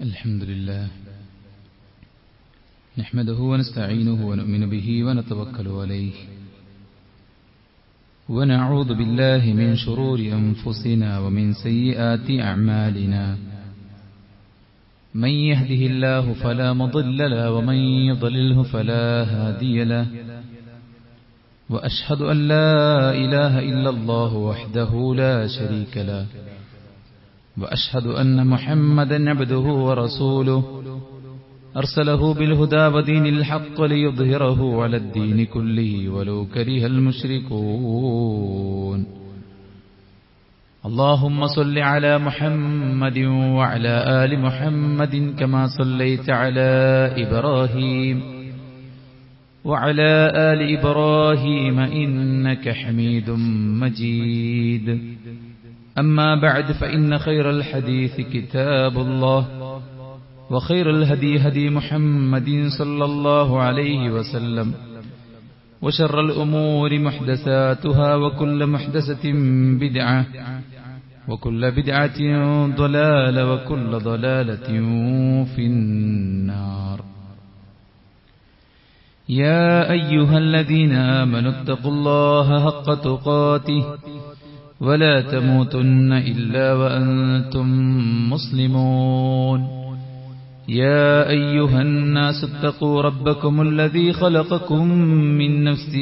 الحمد لله نحمده ونستعينه ونؤمن به ونتوكل عليه ونعوذ بالله من شرور أنفسنا ومن سيئات أعمالنا من يهده الله فلا مضل له ومن يضلله فلا هادي له وأشهد أن لا إله إلا الله وحده لا شريك له وأشهد أن محمدا عبده ورسوله أرسله بالهدى ودين الحق ليظهره على الدين كله ولو كره المشركون اللهم صل على محمد وعلى آل محمد كما صليت على إبراهيم وعلى آل إبراهيم إنك حميد مجيد أما بعد فإن خير الحديث كتاب الله وخير الهدي هدي محمد صلى الله عليه وسلم وشر الأمور محدثاتها وكل محدثة بدعة وكل بدعة ضلالة وكل ضلالة في النار يا أيها الذين آمنوا اتقوا الله حق تقاته ولا تموتن إلا وأنتم مسلمون يا أيها الناس اتقوا ربكم الذي خلقكم من نفس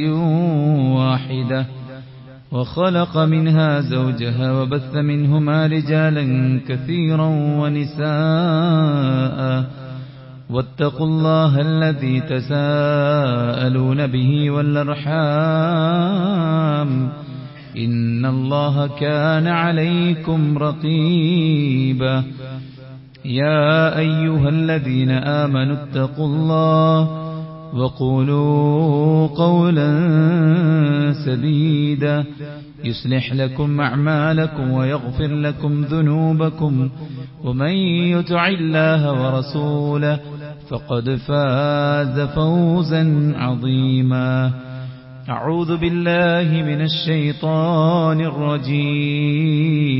واحدة وخلق منها زوجها وبث منهما رجالا كثيرا ونساء واتقوا الله الذي تساءلون به والأرحام إن الله كان عليكم رقيبا يا أيها الذين آمنوا اتقوا الله وقولوا قولا سديدا يصلح لكم أعمالكم ويغفر لكم ذنوبكم ومن يطع الله ورسوله فقد فاز فوزا عظيما أعوذ بالله من الشيطان الرجيم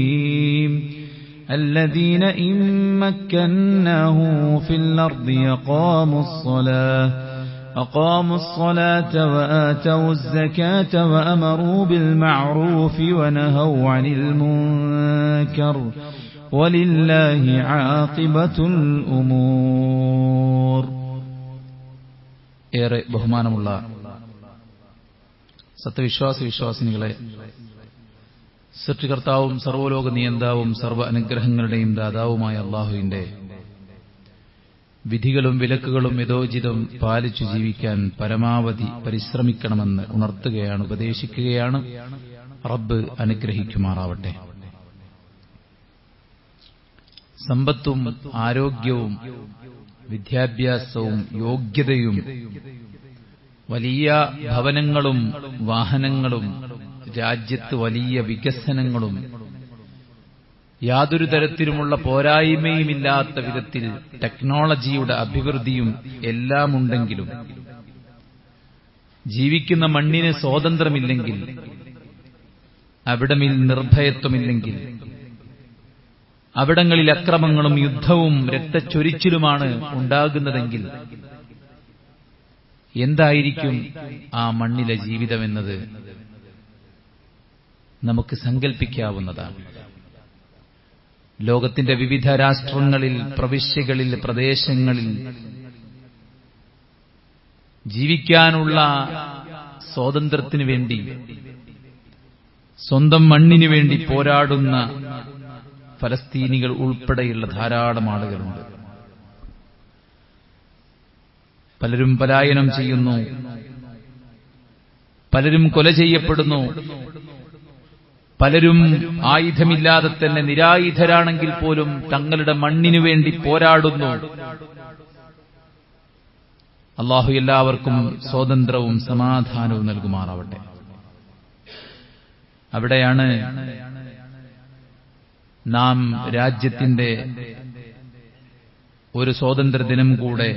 الذين إن مكناهم في الأرض أقاموا الصلاة وآتوا الزكاة وأمروا بالمعروف ونهوا عن المنكر ولله عاقبة الأمور ഏറെ ബഹുമാനമുള്ള സത്യവിശ്വാസിനികളെ, സൃഷ്ടികർത്താവും സർവ്വലോക നിയന്താവും സർവ്വ അനുഗ്രഹങ്ങളുടെയും ദാതാവുമായ അല്ലാഹുവിന്റെ വിധികളും വിലക്കുകളും യഥോചിതം പാലിച്ചു ജീവിക്കാൻ പരമാവധി പരിശ്രമിക്കണമെന്ന് ഉണർത്തുകയാണ്, ഉപദേശിക്കുകയാണ്. റബ്ബ് അനുഗ്രഹിക്കുമാറാവട്ടെ. സമ്പത്തും ആരോഗ്യവും വിദ്യാഭ്യാസവും യോഗ്യതയും വലിയ ഭവനങ്ങളും വാഹനങ്ങളും രാജ്യത്ത് വലിയ വികസനങ്ങളും യാതൊരു തരത്തിലുമുള്ള പോരായ്മയുമില്ലാത്ത വിധത്തിൽ ടെക്നോളജിയുടെ അഭിവൃദ്ധിയും എല്ലാമുണ്ടെങ്കിലും ജീവിക്കുന്ന മണ്ണിന് സ്വാതന്ത്ര്യമില്ലെങ്കിൽ, അവിടമിൽ നിർഭയത്വമില്ലെങ്കിൽ, അവിടങ്ങളിൽ അക്രമങ്ങളും യുദ്ധവും രക്തച്ചൊരിച്ചിലുമാണ് ഉണ്ടാകുന്നതെങ്കിൽ എന്തായിരിക്കും ആ മണ്ണിലെ ജീവിതമെന്നത് നമുക്ക് സങ്കല്പിക്കാവുന്നതാണ്. ലോകത്തിന്റെ വിവിധ രാഷ്ട്രങ്ങളിൽ, പ്രവിശ്യകളിൽ, പ്രദേശങ്ങളിൽ ജീവിക്കാനുള്ള സ്വാതന്ത്ര്യത്തിനു വേണ്ടി, സ്വന്തം മണ്ണിനു വേണ്ടി പോരാടുന്ന ഫലസ്തീനികൾ ഉൾപ്പെടെയുള്ള ധാരാളം ആളുകളുണ്ട്. പലരും പലായനം ചെയ്യുന്നു, പലരും കൊല ചെയ്യപ്പെടുന്നു, പലരും ആയുധമില്ലാതെ തന്നെ നിരായുധരാണെങ്കിൽ പോലും തങ്ങളുടെ മണ്ണിനു വേണ്ടി പോരാടുന്നു. അല്ലാഹു എല്ലാവർക്കും സ്വാതന്ത്ര്യവും സമാധാനവും നൽകുമാറാവട്ടെ. അവിടെയാണ് നാം രാജ്യത്തിന്റെ ഒരു സ്വാതന്ത്ര്യ ദിനം കൂടെ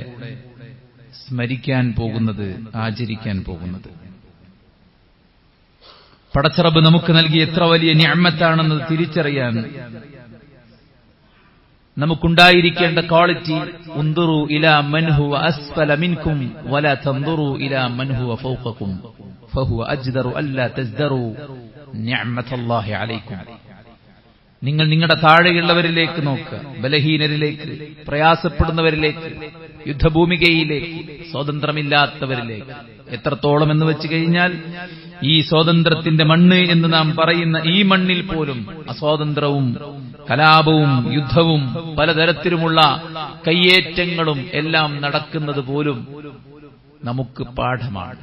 സ്മരിക്കാൻ പോകുന്നത്, ആചരിക്കാൻ പോകുന്നത്. പടച്ചറബ് നമുക്ക് നൽകിയ എത്ര വലിയ നിഅമത്താണെന്നത് തിരിച്ചറിയാൻ നമുക്കുണ്ടായിരിക്കേണ്ട ക്വാളിറ്റി ഉൻദുറു ഇലാ മൻ ഹുവ അസ്ഫല മിൻകും വലാ തൻദുറു ഇലാ മൻ ഹുവ ഫൗഖകും ഫഹുവ അജ്ദറു അല്ലാ തസ്ദറു നിഅമതല്ലാഹി അലൈക്കും. നിങ്ങൾ നിങ്ങളുടെ താഴെയുള്ളവരിലേക്ക് നോക്കുക, ബലഹീനരിലേക്ക്, പ്രയാസപ്പെടുന്നവരിലേക്ക്, യുദ്ധഭൂമികയിലേക്ക്, സ്വതന്ത്രമില്ലാത്തവരിലേക്ക്. എത്രത്തോളം എന്ന് വെച്ച് കഴിഞ്ഞാൽ ഈ സ്വാതന്ത്ര്യത്തിന്റെ മണ്ണ് എന്ന് നാം പറയുന്ന ഈ മണ്ണിൽ പോലും അസ്വാതന്ത്ര്യവും കലാപവും യുദ്ധവും പലതരത്തിലുമുള്ള കയ്യേറ്റങ്ങളും എല്ലാം നടക്കുന്നത് പോലും നമുക്ക് പാഠമാണ്.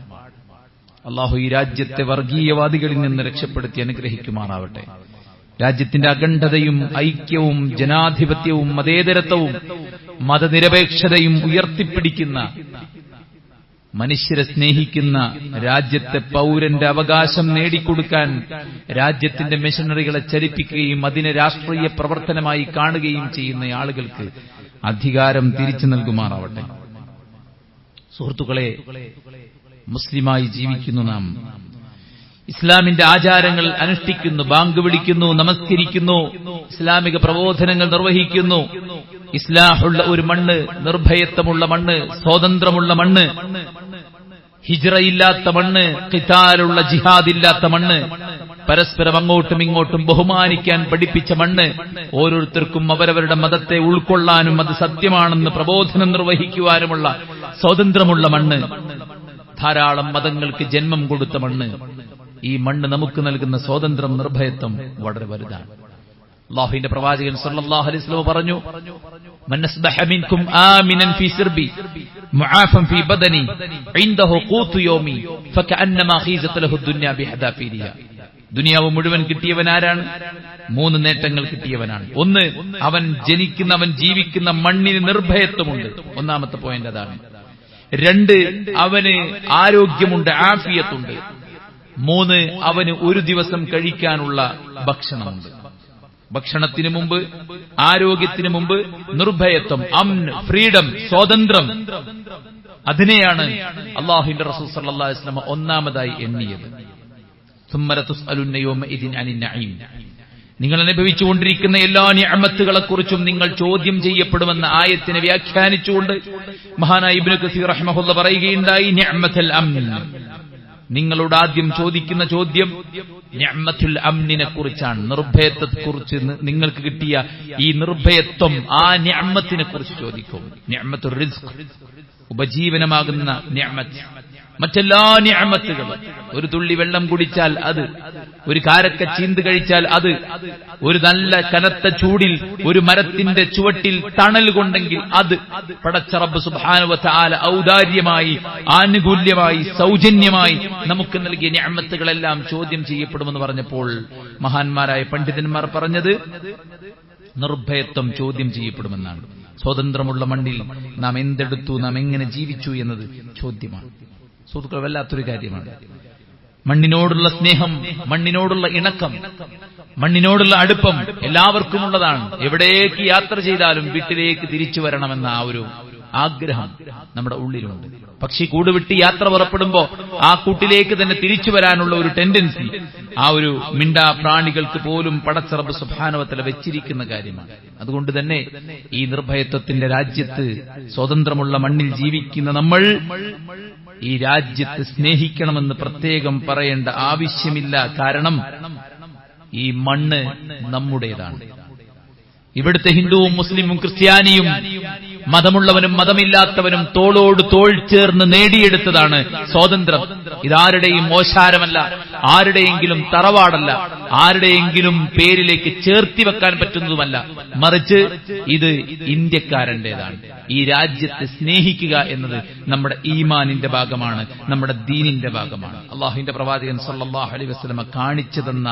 അള്ളാഹു ഈ രാജ്യത്തെ വർഗീയവാദികളിൽ നിന്ന് രക്ഷപ്പെടുത്തി അനുഗ്രഹിക്കുമാറാവട്ടെ. രാജ്യത്തിന്റെ അഖണ്ഡതയും ഐക്യവും ജനാധിപത്യവും മതേതരത്വവും മതനിരപേക്ഷതയും ഉയർത്തിപ്പിടിക്കുന്ന, മനുഷ്യരെ സ്നേഹിക്കുന്ന, രാജ്യത്തെ പൗരന്റെ അവകാശം നേടിക്കൊടുക്കാൻ രാജ്യത്തിന്റെ മിഷനറികളെ ചലിപ്പിക്കുകയും അതിനെ രാഷ്ട്രീയ പ്രവർത്തനമായി കാണുകയും ചെയ്യുന്ന ആളുകൾക്ക് അധികാരം തിരിച്ചു നൽകുമാറാവട്ടെ. സുഹൃത്തുക്കളെ, മുസ്ലിമായി ജീവിക്കുന്നു നാം. ഇസ്ലാമിന്റെ ആചാരങ്ങൾ അനുഷ്ഠിക്കുന്നു, ബാങ്ക് വിളിക്കുന്നു, നമസ്കരിക്കുന്നു, ഇസ്ലാമിക പ്രബോധനങ്ങൾ നിർവഹിക്കുന്നു. ഇസ്ലാഹുള്ള ഒരു മണ്ണ്, നിർഭയത്വമുള്ള മണ്ണ്, സ്വാതന്ത്ര്യമുള്ള മണ്ണ്, ഹിജ്റയില്ലാത്ത മണ്ണ്, ഖിതാലുള്ള ജിഹാദില്ലാത്ത മണ്ണ്, പരസ്പരം അങ്ങോട്ടും ഇങ്ങോട്ടും ബഹുമാനിക്കാൻ പഠിപ്പിച്ച മണ്ണ്, ഓരോരുത്തർക്കും അവരവരുടെ മതത്തെ ഉൾക്കൊള്ളാനും അത് സത്യമാണെന്ന് പ്രബോധനം നിർവഹിക്കുവാനുമുള്ള സ്വാതന്ത്ര്യമുള്ള മണ്ണ്, ധാരാളം മതങ്ങൾക്ക് ജന്മം കൊടുത്ത മണ്ണ്. ഈ മണ്ണ് നമുക്ക് നൽകുന്ന സ്വാതന്ത്ര്യം, നിർഭയത്വം വളരെ വലുതാണ്. അല്ലാഹുവിന്റെ പ്രവാചകൻ സല്ലല്ലാഹു അലൈഹി വസല്ലം പറഞ്ഞു, മൻ അസ്ബഹ മിൻകും ആമിനൻ ഫീ സിർബി മുആഫൻ ഫീ ബദനി ഇൻദഹു ഖൂതു യൗമി ഫകഅന്നമാ ഖീസത ലഹു ദുനിയ ബിഹദാഫിരിഹ. ദുനിയാവ് മുഴുവൻ കിട്ടിയവൻ ആരാണ്? 3 നേട്ടങ്ങൾ കിട്ടിയവനാണ്. ഒന്ന്, അവൻ ജനിക്കുന്ന, അവൻ ജീവിക്കുന്ന മണ്ണിന് നിർഭയത്വമുണ്ട്. ഒന്നാമത്തെ പോയിന്റ് അതാണ്. 2, അവന് ആരോഗ്യമുണ്ട്, ആഫിയത്തുണ്ട്. 3, അവന് ഒരു ദിവസം കഴിക്കാനുള്ള ഭക്ഷണമുണ്ട്. ഭക്ഷണത്തിന് മുമ്പ്, ആരോഗ്യത്തിന് മുമ്പ് നിർഭയത്വം, അംൻ, ഫ്രീഡം, സ്വാതന്ത്ര്യം. അതിനെയാണ് അല്ലാഹുവിന്റെ റസൂൽ സല്ലല്ലാഹു അലൈഹി വസല്ലം ഒന്നാമതായി എണ്ണിയത്. സുമ്മ ലതുസ്അലുന്ന യൗമഇദിൻ അനിൻ നഈം. നിങ്ങൾ അനുഭവിച്ചുകൊണ്ടിരിക്കുന്ന എല്ലാ നിഅമത്തുകളെക്കുറിച്ചും നിങ്ങൾ ചോദ്യം ചെയ്യപ്പെടുമെന്ന ആയത്തിനെ വ്യാഖ്യാനിച്ചുകൊണ്ട് മഹാനായ ഇബ്നു കസീർ റഹിമഹുള്ള പറയുകയുണ്ടായി, നിഅമത്തുൽ അംൻ. നിങ്ങളോട് ആദ്യം ചോദിക്കുന്ന ചോദ്യം നിഅമത്തുൽ അംനിനെ കുറിച്ചാണ്, നിർഭയത്വത്തെക്കുറിച്ച്. നിങ്ങൾക്ക് കിട്ടിയ ഈ നിർഭയത്വം, ആ നിഅമത്തിനെ കുറിച്ച് ചോദിക്കും. നിഅമത്തുർ റിസ്ക്, ഉപജീവനമാകുന്ന നിഅമത്ത്. മറ്റെല്ലാ നിഅമത്തുകളും, ഒരു തുള്ളി വെള്ളം കുടിച്ചാൽ അത്, ഒരു കാരക്ക ചീന്ത് കഴിച്ചാൽ അത്, ഒരു നല്ല കനത്ത ചൂടിൽ ഒരു മരത്തിന്റെ ചുവട്ടിൽ തണൽ കൊണ്ടെങ്കിൽ അത്, പടച്ച റബ്ബ് സുബ്ഹാനഹു വ തആല ഔദാര്യമായി, ആനുകൂല്യമായി, സൗജന്യമായി നമുക്ക് നൽകിയ നിഅമത്തുകളെല്ലാം ചോദ്യം ചെയ്യപ്പെടുമെന്ന് പറഞ്ഞപ്പോൾ മഹാന്മാരായ പണ്ഡിതന്മാർ പറഞ്ഞത് നിർഭയത്വം ചോദ്യം ചെയ്യപ്പെടുമെന്നാണ്. സ്വാതന്ത്ര്യമുള്ള മണ്ണിൽ നാം എന്തെടുത്തു, നാം എങ്ങനെ ജീവിച്ചു എന്നത് ചോദ്യമാണ്. സുഹൃത്തുക്കൾ, വല്ലാത്തൊരു കാര്യമാണ്. മണ്ണിനോടുള്ള സ്നേഹം, മണ്ണിനോടുള്ള ഇണക്കം, മണ്ണിനോടുള്ള അടുപ്പം എല്ലാവർക്കും ഉള്ളതാണ്. എവിടേക്ക് യാത്ര ചെയ്താലും വീട്ടിലേക്ക് തിരിച്ചു വരണമെന്ന ആ ഒരു ആഗ്രഹം നമ്മുടെ ഉള്ളിലുണ്ട്. പക്ഷി കൂട് വിട്ട് യാത്ര പുറപ്പെടുമ്പോ ആ കൂട്ടിലേക്ക് തന്നെ തിരിച്ചു വരാനുള്ള ഒരു ടെൻഡൻസി ആ ഒരു മിണ്ടാ പ്രാണികൾക്ക് പോലും പടച്ച റബ്ബ് സുബ്ഹാനഹു വ തആല വെച്ചിരിക്കുന്ന കാര്യമാണ്. അതുകൊണ്ട് തന്നെ ഈ നിർഭയത്വത്തിന്റെ രാജ്യത്ത്, സ്വതന്ത്രമുള്ള മണ്ണിൽ ജീവിക്കുന്ന നമ്മൾ ഈ രാജ്യത്തെ സ്നേഹിക്കണമെന്ന് പ്രത്യേകം പറയേണ്ട ആവശ്യമില്ല. കാരണം ഈ മണ്ണ് നമ്മുടേതാണ്. ഇവിടുത്തെ ഹിന്ദുവും മുസ്ലിമും ക്രിസ്ത്യാനിയും മതമുള്ളവനും മതമില്ലാത്തവനും തോളോട് തോൾ ചേർന്ന് നേടിയെടുത്തതാണ് സ്വാതന്ത്ര്യം. ഇതാരുടെയും മോശാരമല്ല, ആരുടെയെങ്കിലും തറവാടല്ല, ആരുടെയെങ്കിലും പേരിലേക്ക് ചേർത്തി വെക്കാൻ പറ്റുന്നതുമല്ല. മറിച്ച് ഇത് ഇന്ത്യക്കാരന്റേതാണ്. ഈ രാജ്യത്തെ സ്നേഹിക്കുക എന്നത് നമ്മുടെ ഈമാനിന്റെ ഭാഗമാണ്, നമ്മുടെ ദീനിന്റെ ഭാഗമാണ്. അല്ലാഹുവിന്റെ പ്രവാചകൻ സല്ലല്ലാഹു അലൈഹി വസല്ലം കാണിച്ചു തന്ന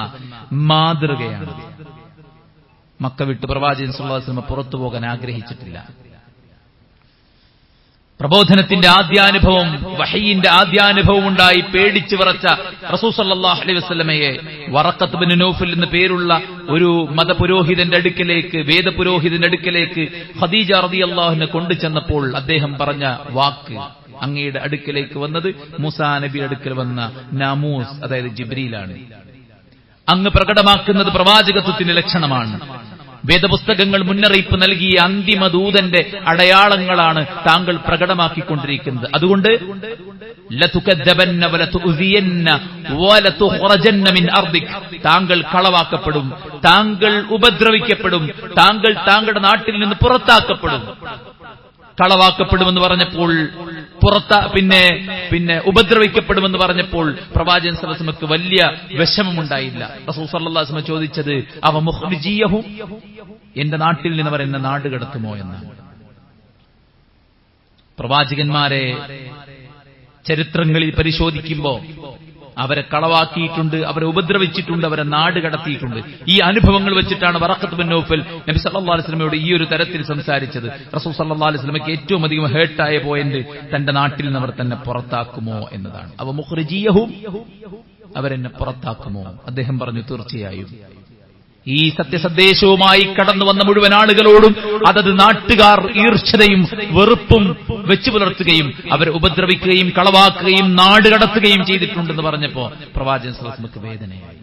മാതൃകയാണ്. മക്ക വിട്ട് പ്രവാചകൻ സല്ലല്ലാഹു അലൈഹി വസല്ലം പുറത്തു പോകാൻ ആഗ്രഹിച്ചിട്ടില്ല. പ്രബോധനത്തിന്റെ ആദ്യാനുഭവം, വഹയിന്റെ ആദ്യാനുഭവം ഉണ്ടായി പേടിച്ചു വിറച്ച റസൂൽ സല്ലല്ലാഹു അലൈഹി വസല്ലമയെ വറഖത്ത് ബിൻ നൗഫൽ എന്ന പേരുള്ള ഒരു മതപുരോഹിതന്റെ അടുക്കലേക്ക്, വേദപുരോഹിതന്റെ അടുക്കലേക്ക് ഖദീജ റളിയല്ലാഹു അൻഹ കൊണ്ടുചെന്നപ്പോൾ അദ്ദേഹം പറഞ്ഞ വാക്ക്, അങ്ങയുടെ അടുക്കലേക്ക് വന്നത് മൂസാ നബിയുടെ അടുക്കൽ വന്ന നാമൂസ്, അതായത് ജിബ്രീലാണ്. അങ്ങ് പ്രകടമാക്കുന്നത് പ്രവാചകത്വത്തിന്റെ ലക്ഷണമാണ്. വേദപുസ്തകങ്ങൾ മുന്നറിയിപ്പ് നൽകിയ അന്തിമ ദൂതന്റെ അടയാളങ്ങളാണ് താങ്കൾ പ്രകടമാക്കിക്കൊണ്ടിരിക്കുന്നത്. അതുകൊണ്ട് ലതുകദ്ദബന്ന വലതുഉസിയന്ന വലതുഖറജന്ന മിൻ അർദിക്, താങ്കൾ കളവാക്കപ്പെടും, താങ്കൾ ഉപദ്രവിക്കപ്പെടും, താങ്കൾ താങ്കളുടെ നാട്ടിൽ നിന്ന് പുറത്താക്കപ്പെടും. കളവാക്കപ്പെടുമെന്ന് പറഞ്ഞപ്പോൾ പിന്നെ ഉപദ്രവിക്കപ്പെടുമെന്ന് പറഞ്ഞപ്പോൾ പ്രവാചകൻ സല്ലല്ലാഹു അലൈഹി വസല്ലമക്ക് വലിയ വിഷമമുണ്ടായില്ല. റസൂൽ സല്ലല്ലാഹു അലൈഹി വസല്ലം ചോദിച്ചത് അവ മുഖ്രിജിയഹും, എന്റെ നാട്ടിൽ നിന്ന് അവർ എന്നെ നാട് കടത്തുമോ എന്നാണ്. പ്രവാചകന്മാരെ ചരിത്രങ്ങളിൽ പരിശോധിക്കുമ്പോൾ അവരെ കളവാക്കിയിട്ടുണ്ട്, അവരെ ഉപദ്രവിച്ചിട്ടുണ്ട്, അവരെ നാട് കടത്തിയിട്ടുണ്ട്. ഈ അനുഭവങ്ങൾ വെച്ചിട്ടാണ് വറഖത്ത് ബിൻ നൗഫൽ നബി സല്ലല്ലാഹു അലൈഹി വസല്ലമയോട് ഈ ഒരു തരത്തിൽ സംസാരിച്ചത്. റസൂൽ സല്ലല്ലാഹു അലൈഹി വസല്ലമയ്ക്ക് ഏറ്റവും അധികം ഹേർട്ടായ പോയിന്റ് തന്റെ നാട്ടിൽ നിന്ന് അവർ തന്നെ പുറത്താക്കുമോ എന്നതാണ്. അവ മുഖ്രിജിയഹും, അവരെന്നെ പുറത്താക്കുമോ? അദ്ദേഹം പറഞ്ഞു, തീർച്ചയായും. ഈ സത്യസന്ദേശവുമായി കടന്നു വന്ന മുഴുവൻ ആളുകളോടും അതത് നാട്ടുകാർ ഈർഷ്യതയും വെറുപ്പും വെച്ചു പുലർത്തുകയും അവരെ ഉപദ്രവിക്കുകയും കളവാക്കുകയും നാട് കടത്തുകയും ചെയ്തിട്ടുണ്ടെന്ന് പറഞ്ഞപ്പോ പ്രവാചകൻ സല്ലല്ലാഹു അലൈഹി വസല്ലമക്ക് വേദനയായി.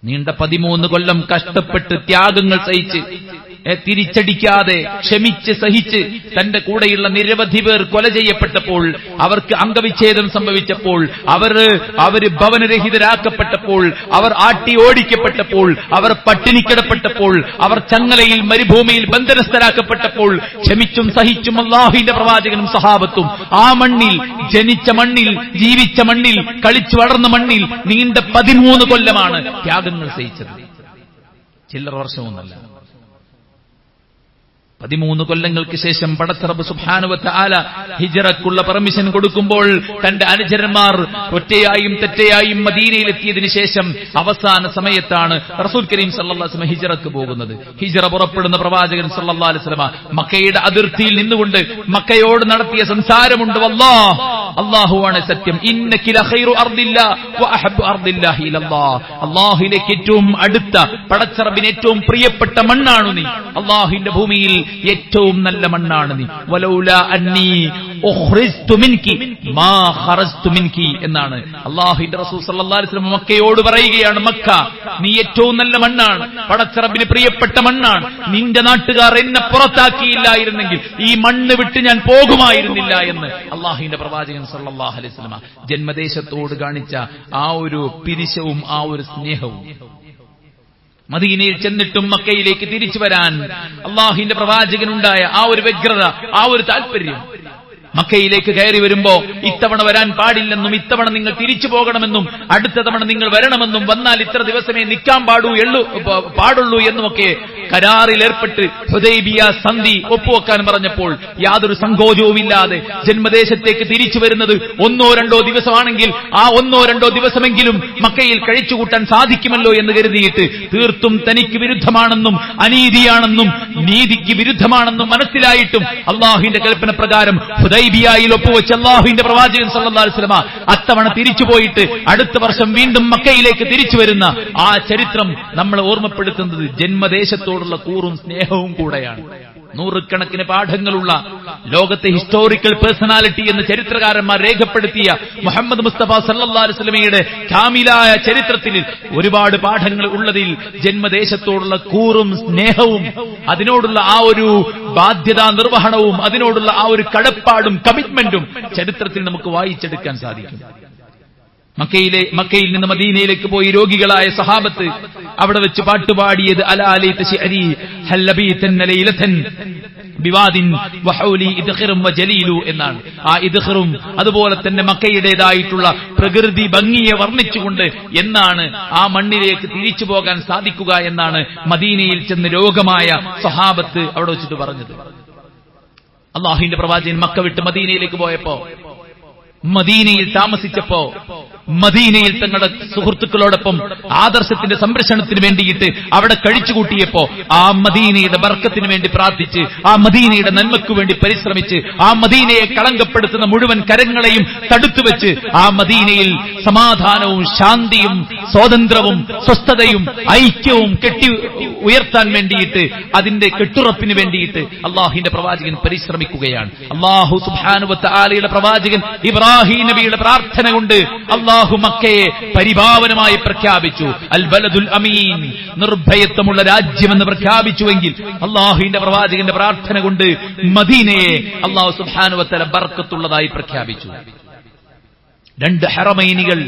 നീണ്ട 13 കൊല്ലം കഷ്ടപ്പെട്ട് ത്യാഗങ്ങൾ സഹിച്ച് തിരിച്ചടിക്കാതെ ക്ഷമിച്ച് സഹിച്ച് തന്റെ കൂടെയുള്ള നിരവധി പേർ കൊല ചെയ്യപ്പെട്ടപ്പോൾ, അവർക്ക് അംഗവിച്ഛേദം സംഭവിച്ചപ്പോൾ, അവര് ഭവനരഹിതരാക്കപ്പെട്ടപ്പോൾ, അവർ ആട്ടി ഓടിക്കപ്പെട്ടപ്പോൾ, അവർ പട്ടിണിക്കിടപ്പെട്ടപ്പോൾ, അവർ ചങ്ങലയിൽ മരുഭൂമിയിൽ ബന്ധനസ്ഥരാക്കപ്പെട്ടപ്പോൾ ക്ഷമിച്ചും സഹിച്ചും അല്ലാഹുവിന്റെ പ്രവാചകനും സഹാബത്തും ആ മണ്ണിൽ ജനിച്ച മണ്ണിൽ ജീവിച്ച മണ്ണിൽ കളിച്ചു വളർന്ന മണ്ണിൽ നീണ്ട 13 കൊല്ലമാണ് ത്യാഗങ്ങൾ സഹിച്ചത്. ചില്ലറ വർഷമൊന്നല്ല. 13 കൊല്ലങ്ങൾക്ക് ശേഷം പടച്ച റബ്ബ് സുബ്ഹാനഹു വ തആല ഹിജ്റക്കുള്ള പെർമിഷൻ കൊടുക്കുമ്പോൾ തന്റെ അനുചരന്മാർ ഒറ്റയായും തെറ്റയായും മദീനയിലെത്തിയതിനു ശേഷം അവസാന സമയത്താണ് റസൂൽ കരീം സല്ലല്ലാഹു അലൈഹി വസല്ലം ഹിജ്റക്ക് പോകുന്നത്. ഹിജ്റ പുറപ്പെടുന്ന പ്രവാചകൻ സല്ലല്ലാഹു അലൈഹി വസല്ലം മക്കയുടെ അതിർത്തിയിൽ നിന്നുകൊണ്ട് മക്കയോട് നടത്തിയ സംസാരമുണ്ട്. വല്ലാഹ്, അല്ലാഹുവാണ് സത്യം. ഇന്നക ലഖൈറു അർദില്ലാ വ അഹബ്ബു അർദില്ലാഹി ഇലല്ലാഹ്, അല്ലാഹുവിലേക്ക് ഏറ്റവും അടുത്ത പടച്ച റബ്ബിന് ഏറ്റവും പ്രിയപ്പെട്ട മണ്ണാണ് നീ. അല്ലാഹുവിന്റെ ഭൂമിയിൽ ഏറ്റവും നല്ല മണ്ണാണ് നീ. വലൗലാ അന്നീ ഉഖ്രിജ്തു മിൻകി മാ ഖറജ്തു മിൻകി എന്നാണ് അല്ലാഹുവിന്റെ റസൂൽ സല്ലല്ലാഹു അലൈഹി വസല്ലം മക്കയോട് പറയുകയാണ്. മക്ക, നീ ഏറ്റവും നല്ല മണ്ണാണ്, പടച്ച റബ്ബിന് പ്രിയപ്പെട്ട മണ്ണാണ്. നിന്റെ നാട്ടുകാർ എന്നെ പുറത്താക്കിയില്ലായിരുന്നെങ്കിൽ ഈ മണ്ണ് വിട്ട് ഞാൻ പോകുമായിരുന്നില്ല എന്ന് അല്ലാഹുവിന്റെ പ്രവാചകൻ സല്ലല്ലാഹു അലൈഹി വസല്ലം ജന്മദേശത്തോട് കാണിച്ച ആ ഒരു പിരിശവും ആ ഒരു സ്നേഹവും. മദീനയിൽ ചെന്നിട്ടും മക്കയിലേക്ക് തിരിച്ചു വരാൻ അല്ലാഹുവിന്റെ പ്രവാചകനുണ്ടായ ആ ഒരു വ്യഗ്രത, ആ ഒരു താല്പര്യം. മക്കയിലേക്ക് കയറി വരുമ്പോ ഇത്തവണ വരാൻ പാടില്ലെന്നും ഇത്തവണ നിങ്ങൾ തിരിച്ചു പോകണമെന്നും അടുത്ത തവണ നിങ്ങൾ വരണമെന്നും വന്നാൽ ഇത്ര ദിവസമേ നിൽക്കാൻ പാടുള്ളൂ എന്നുമൊക്കെ കരാറിൽ ഏർപ്പെട്ട് ഹുദൈബിയ സന്ധി ഒപ്പുവെക്കാൻ പറഞ്ഞപ്പോൾ യാതൊരു സങ്കോചവുമില്ലാതെ ജന്മദേശത്തേക്ക് തിരിച്ചു വരുന്നത് 1-2 ദിവസമാണെങ്കിൽ ആ 1-2 ദിവസമെങ്കിലും മക്കയിൽ കഴിച്ചുകൂട്ടാൻ സാധിക്കുമല്ലോ എന്ന് കരുതിയിട്ട് തീർത്തും തനിക്ക് വിരുദ്ധമാണെന്നും അനീതിയാണെന്നും നീതിക്ക് വിരുദ്ധമാണെന്നും മനസ്സിലായിട്ടും അല്ലാഹുവിന്റെ കൽപ്പന പ്രകാരം ഹുദൈബിയയിൽ ഒപ്പുവെച്ച് അല്ലാഹുവിന്റെ പ്രവാചകൻ സല്ലല്ലാഹു അലൈഹി വസല്ലം അത്തവണ തിരിച്ചുപോയിട്ട് അടുത്ത വർഷം വീണ്ടും മക്കയിലേക്ക് തിരിച്ചു വരുന്ന ആ ചരിത്രം നമ്മളെ ഓർമ്മപ്പെടുത്തുന്നത് ജന്മദേശത്തോടുള്ള കൂറും സ്നേഹവും കൂടെയാണ്. 100കണക്കിന് പാഠങ്ങളുള്ള ലോകത്തെ ഹിസ്റ്റോറിക്കൽ പേഴ്സണാലിറ്റി എന്ന് ചരിത്രകാരന്മാർ രേഖപ്പെടുത്തിയ മുഹമ്മദ് മുസ്തഫ സല്ലല്ലാഹു അലൈഹി വസല്ലമയുടെ കാമിലായ ചരിത്രത്തിൽ ഒരുപാട് പാഠങ്ങൾ ഉള്ളതിൽ ജന്മദേശത്തോടുള്ള കൂറും സ്നേഹവും അതിനോടുള്ള ആ ഒരു ബാധ്യതാ നിർവഹണവും അതിനോടുള്ള ആ ഒരു കടപ്പാടും കമ്മിറ്റ്മെന്റും ചരിത്രത്തിൽ നമുക്ക് വായിച്ചെടുക്കാൻ സാധിക്കും. മക്കയിൽ നിന്ന് മദീനയിലേക്ക് പോയി രോഗികളായ സഹാബത്ത് അവിടെ വെച്ച് പാട്ടുപാടിയത് അലാ ലൈത ശഅരി ഹല്ലബീതൻ ലൈലതൻ ബിവാദിൻ വഹൗലി ഇദ്ഖിറും വജലീലു എന്നാണ്. ആ ഇദ്ഖിറും അതുപോലെ തന്നെ മക്കയുടേതായിട്ടുള്ള പ്രകൃതി ഭംഗിയെ വർണ്ണിച്ചുകൊണ്ട് എന്നാണ് ആ മണ്ണിലേക്ക് തിരിച്ചു പോകാൻ സാധിക്കുക എന്നാണ് മദീനയിൽ ചെന്ന് രോഗമായ സഹാബത്ത് അവിടെ വെച്ചിട്ട് പറഞ്ഞത്. അല്ലാഹുവിന്റെ പ്രവാചകൻ മക്ക വിട്ട് മദീനയിലേക്ക് പോയപ്പോ, മദീനയിൽ താമസിച്ചപ്പോ, മദീനയിൽ തങ്ങളുടെ സുഹൃത്തുക്കളോടൊപ്പം ആദർശത്തിന്റെ സംരക്ഷണത്തിന് വേണ്ടിയിട്ട് അവിടെ കഴിച്ചുകൂട്ടിയപ്പോ ആ മദീനയുടെ ബർക്കത്തിന് വേണ്ടി പ്രാർത്ഥിച്ച് ആ മദീനയുടെ നന്മയ്ക്കു വേണ്ടി പരിശ്രമിച്ച് ആ മദീനയെ കളങ്കപ്പെടുത്തുന്ന മുഴുവൻ കരങ്ങളെയും തടുത്തുവെച്ച് ആ മദീനയിൽ സമാധാനവും ശാന്തിയും സ്വാതന്ത്ര്യവും സ്വസ്ഥതയും ഐക്യവും കെട്ടി ഉയർത്താൻ വേണ്ടിയിട്ട് അതിന്റെ കെട്ടുറപ്പിന് വേണ്ടിയിട്ട് അല്ലാഹുവിന്റെ പ്രവാചകൻ പരിശ്രമിക്കുകയാണ്. അല്ലാഹു സുബ്ഹാനഹു വ തആലയുടെ പ്രവാചകൻ ഇബ്രാഹിം നബിയുടെ പ്രാർത്ഥന കൊണ്ട് അല്ലാഹു അല്ലാഹു മക്കയെ പരിപാവനമായി പ്രഖ്യാപിച്ചു. അൽ ബലദുൽ അമീൻ, നിർഭയത്വമുള്ള രാജ്യമെന്ന് പ്രഖ്യാപിച്ചുവെങ്കിൽ അല്ലാഹുവിന്റെ പ്രവാചകന്റെ പ്രാർത്ഥന കൊണ്ട് മദീനയെ അല്ലാഹു സുബ്ഹാനഹു വ തആല ബർക്കത്തുള്ളതായി പ്രഖ്യാപിച്ചു. രണ്ട് ഹറമൈനികൾ,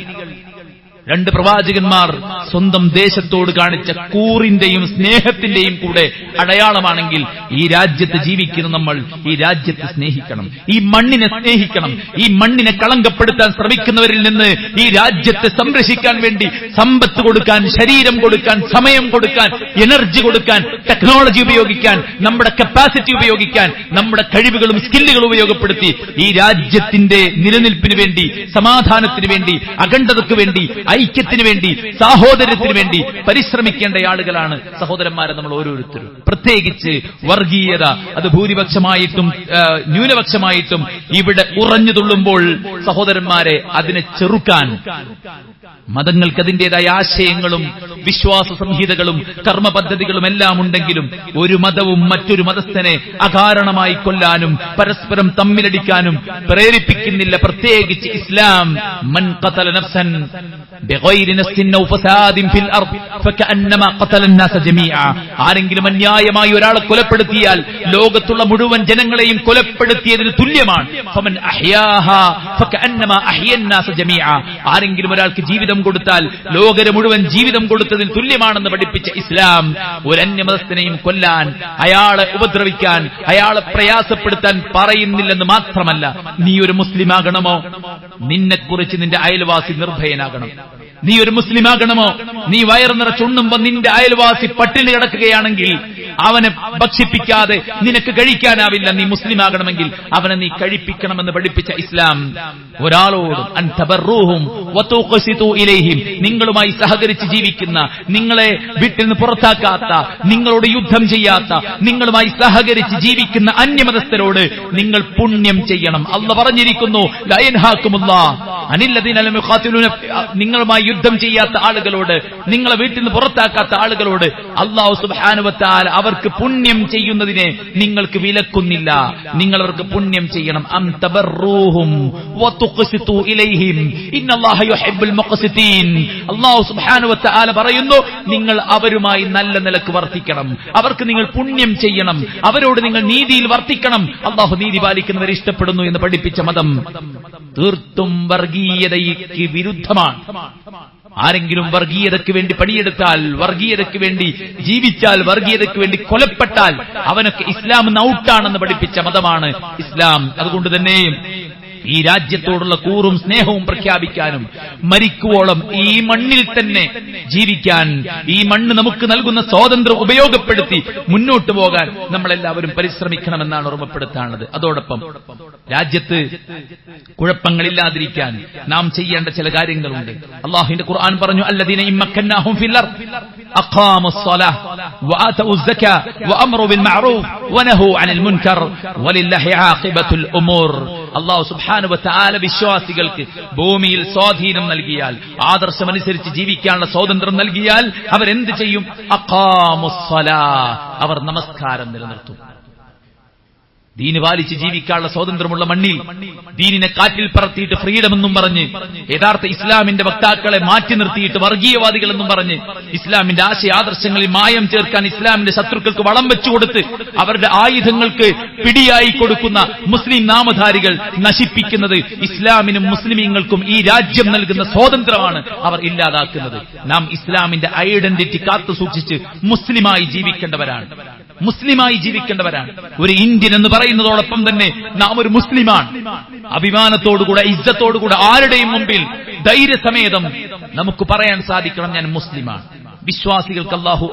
രണ്ട് പ്രവാചകന്മാർ സ്വന്തം ദേശത്തോട് കാണിച്ച കൂറിന്റെയും സ്നേഹത്തിന്റെയും കൂടെ അടയാളമാണെങ്കിൽ ഈ രാജ്യത്ത് ജീവിക്കുന്ന നമ്മൾ ഈ രാജ്യത്തെ സ്നേഹിക്കണം, ഈ മണ്ണിനെ സ്നേഹിക്കണം. ഈ മണ്ണിനെ കളങ്കപ്പെടുത്താൻ ശ്രമിക്കുന്നവരിൽ നിന്ന് ഈ രാജ്യത്തെ സംരക്ഷിക്കാൻ വേണ്ടി സമ്പത്ത് കൊടുക്കാൻ, ശരീരം കൊടുക്കാൻ, സമയം കൊടുക്കാൻ, എനർജി കൊടുക്കാൻ, ടെക്നോളജി ഉപയോഗിക്കാൻ, നമ്മുടെ കപ്പാസിറ്റി ഉപയോഗിക്കാൻ, നമ്മുടെ കഴിവുകളും സ്കില്ലുകളും ഉപയോഗപ്പെടുത്തി ഈ രാജ്യത്തിന്റെ നിലനിൽപ്പിന് വേണ്ടി, സമാധാനത്തിന് വേണ്ടി, അഖണ്ഡതയ്ക്ക് വേണ്ടി, ഐക്യത്തിന് വേണ്ടി, സാഹോദര്യത്തിന് വേണ്ടി പരിശ്രമിക്കേണ്ട ആളുകളാണ് സഹോദരന്മാരെ നമ്മൾ ഓരോരുത്തരും. പ്രത്യേകിച്ച് വർഗീയത അത് ഭൂരിപക്ഷമായിട്ടും ന്യൂനപക്ഷമായിട്ടും ഇവിടെ ഉറഞ്ഞു തുള്ളുമ്പോൾ സഹോദരന്മാരെ അതിനെ ചെറുക്കാൻ മതങ്ങൾക്ക് അതിന്റേതായ ആശയങ്ങളും വിശ്വാസ സംഹിതകളും കർമ്മ പദ്ധതികളും എല്ലാം ഉണ്ടെങ്കിലും ഒരു മതവും മറ്റൊരു മതസ്ഥനെ അകാരണമായി കൊല്ലാനും പരസ്പരം തമ്മിലടിക്കാനും പ്രേരിപ്പിക്കുന്നില്ല. പ്രത്യേകിച്ച് ഇസ്ലാം. മൻ ഖതല നഫ്സൻ ബിഗൈരി നഫ്സിൻ ഔ ഫസാദിൻ ഫിൽ അർദ് ഫകഅന്നമാ ഖതല അന്നാസ ജമീഅ. ആരെങ്കിലും അന്യായമായി ഒരാളെ കൊലപ്പെടുത്തിയാൽ ലോകത്തുള്ള മുഴുവൻ ജനങ്ങളെയും കൊലപ്പെടുത്തിയതിന് തുല്യമാണ്. ഫമൻ അഹ്യാഹാ ഫകഅന്നമാ അഹ്യ അന്നാസ ജമീഅ. ആരെങ്കിലും ഒരാൾക്ക് ജീവിതം കൊടുത്താൽ ലോകരെ മുഴുവൻ ജീവിതം കൊടുത്തതിൽ തുല്യമാണെന്ന് പഠിപ്പിച്ച ഇസ്ലാം ഒരു അന്യമതസ്ഥനെയും കൊല്ലാൻ, അയാളെ ഉപദ്രവിക്കാൻ, അയാളെ പ്രയാസപ്പെടുത്താൻ പറയുന്നില്ലെന്ന് മാത്രമല്ല, നീ ഒരു മുസ്ലിമാകണമോ നിന്നെക്കുറിച്ച് നിന്റെ അയൽവാസി നിർഭയനാകണം. നീ ഒരു മുസ്ലിമാകണമോ, നീ വയറ് നിറച്ചുണ്ണുമ്പോ നിന്റെ അയൽവാസി പട്ടിണി കിടക്കുകയാണെങ്കിൽ അവനെ ഭക്ഷിപ്പിക്കാതെ നിനക്ക് കഴിക്കാനാവില്ല. നീ മുസ്ലിമാകണമെങ്കിൽ അവനെ നീ കഴിപ്പിക്കണമെന്ന് പഠിപ്പിച്ച ഇസ്ലാം ഒരാളോടും അൻ തബറൂഹും വതുഖ്സിതു ഇലൈഹിം, നിങ്ങളുമായി സഹകരിച്ച് ജീവിക്കുന്ന, നിങ്ങളെ വീട്ടിൽ നിന്ന് പുറത്താക്കാത്ത, നിങ്ങളോട് യുദ്ധം ചെയ്യാത്ത, നിങ്ങളുമായി സഹകരിച്ച് ജീവിക്കുന്ന അന്യമതസ്ഥരോട് നിങ്ങൾ പുണ്യം ചെയ്യണം. അല്ലാഹു പറഞ്ഞിരിക്കുന്നു ലാ യൻഹാകുമുല്ലാഹ് അനില്ലദീന ലം യുഖാതിലൂന, നിങ്ങളുമായി യുദ്ധം ചെയ്യാത്ത ആളുകളോട്, നിങ്ങളെ വീട്ടിൽ നിന്ന് പുറത്താക്കാത്ത ആളുകളോട് അല്ലാഹു സുബ്ഹാനഹു വ തആല അവർക്ക് പുണ്യം ചെയ്യുന്നതിനെ നിങ്ങൾക്ക് വിലക്കുന്നില്ല. നിങ്ങൾ അവർക്ക് പുണ്യം ചെയ്യണം. അം തബറൂഹും വതുഖ്സിതു ഇലൈഹിം ഇന്നല്ലാഹ യുഹിബ്ബുൽ മുഖ്സിതീൻ. അല്ലാഹു സുബ്ഹാനഹു വ തആല പറയുന്നു, നിങ്ങൾ അവരുമായി നല്ല നിലക്ക് വർത്തിക്കണം, അവർക്ക് നിങ്ങൾ പുണ്യം ചെയ്യണം, അവരോട് നിങ്ങൾ നീതിയിൽ വർത്തിക്കണം. അല്ലാഹു നീതി പാലിക്കുന്നവരെ ഇഷ്ടപ്പെടുന്നു എന്ന് പഠിപ്പിച്ച മതം തീർത്തും വർഗീയതയ്ക്ക് വിരുദ്ധമാണ്. ആരെങ്കിലും വർഗീയതയ്ക്ക് വേണ്ടി പണിയെടുത്താൽ, വർഗീയതയ്ക്ക് വേണ്ടി ജീവിച്ചാൽ, വർഗീയതയ്ക്ക് വേണ്ടി കൊലപ്പെട്ടാൽ അവനൊക്കെ ഇസ്ലാം ഔട്ടാണെന്ന് പഠിപ്പിച്ച മതമാണ് ഇസ്ലാം. അതുകൊണ്ട് തന്നെ ഈ രാജ്യത്തോടുള്ള കൂറും സ്നേഹവും പ്രഖ്യാപിക്കാനും മരിക്കുവോളം ഈ മണ്ണിൽ തന്നെ ജീവിക്കാൻ, ഈ മണ്ണ് നമുക്ക് നൽകുന്ന സ്വാതന്ത്ര്യം ഉപയോഗപ്പെടുത്തി മുന്നോട്ട് പോകാൻ നമ്മളെല്ലാവരും പരിശ്രമിക്കണമെന്നാണ് ഓർമ്മപ്പെടുത്താനുള്ളത്. അതോടൊപ്പം രാജ്യത്ത് കുഴപ്പങ്ങളില്ലാതിരിക്കാൻ നാം ചെയ്യേണ്ട ചില കാര്യങ്ങളുണ്ട്. അല്ലാഹുവിന്റെ ഖുർആൻ പറഞ്ഞു, അല്ലദീന ഇമ്മക്കന്നാഹും ഫിൽ അർദ് അഖാമുസ് സ്വലാഹ് വആതഉസ് സകാ വഅമറു ബിൽ മഅറൂഫ് വനഹു അനിൽ മുൻകർ വലില്ലാഹി ആഖിബത്തുൽ ഉമൂർ. അല്ലാഹു സുബ്ഹാനഹു വ തആല വിശ്വാസികൾക്ക് ഭൂമിയിൽ സ്വാധീനം നൽകിയാൽ, ആദർശമനുസരിച്ച് ജീവിക്കാനുള്ള സ്വാതന്ത്ര്യം നൽകിയാൽ അവരെന്ത് ചെയ്യും? അഖാമുസ് സ്വലാഹ്, അവർ നമസ്കാരം നിലനിർത്തും. ദീന് പാലിച്ച് ജീവിക്കാനുള്ള സ്വാതന്ത്ര്യമുള്ള മണ്ണിൽ ദീനിനെ കാറ്റിൽ പറത്തിയിട്ട് ഫ്രീഡം എന്നും പറഞ്ഞ് യഥാർത്ഥ ഇസ്ലാമിന്റെ വക്താക്കളെ മാറ്റി നിർത്തിയിട്ട് വർഗീയവാദികൾ എന്നും പറഞ്ഞ് ഇസ്ലാമിന്റെ ആശയ ആദർശങ്ങളിൽ മായം ചേർക്കാൻ ഇസ്ലാമിന്റെ ശത്രുക്കൾക്ക് വളം വെച്ചുകൊടുത്ത് അവരുടെ ആയുധങ്ങൾക്ക് പിടിയായി കൊടുക്കുന്ന മുസ്ലിം നാമധാരികൾ നശിപ്പിക്കുന്നത് ഇസ്ലാമിനും മുസ്ലിമീങ്ങൾക്കും ഈ രാജ്യം നൽകുന്ന സ്വാതന്ത്ര്യമാണ് അവർ ഇല്ലാതാക്കുന്നത്. നാം ഇസ്ലാമിന്റെ ഐഡന്റിറ്റി കാത്തു സൂക്ഷിച്ച് മുസ്ലിമായി ജീവിക്കേണ്ടവരാണ്. ഒരു ഇന്ത്യൻ എന്ന് പറയുന്നതോടൊപ്പം തന്നെ നാം ഒരു മുസ്ലിമാണ്. അഭിമാനത്തോടുകൂടെ, ഇജ്ജത്തോടുകൂടെ ആരുടെയും മുമ്പിൽ ധൈര്യസമേതം നമുക്ക് പറയാൻ സാധിക്കണം, ഞാൻ മുസ്ലിമാണ്. വിശ്വാസികൾക്ക് അല്ലാഹു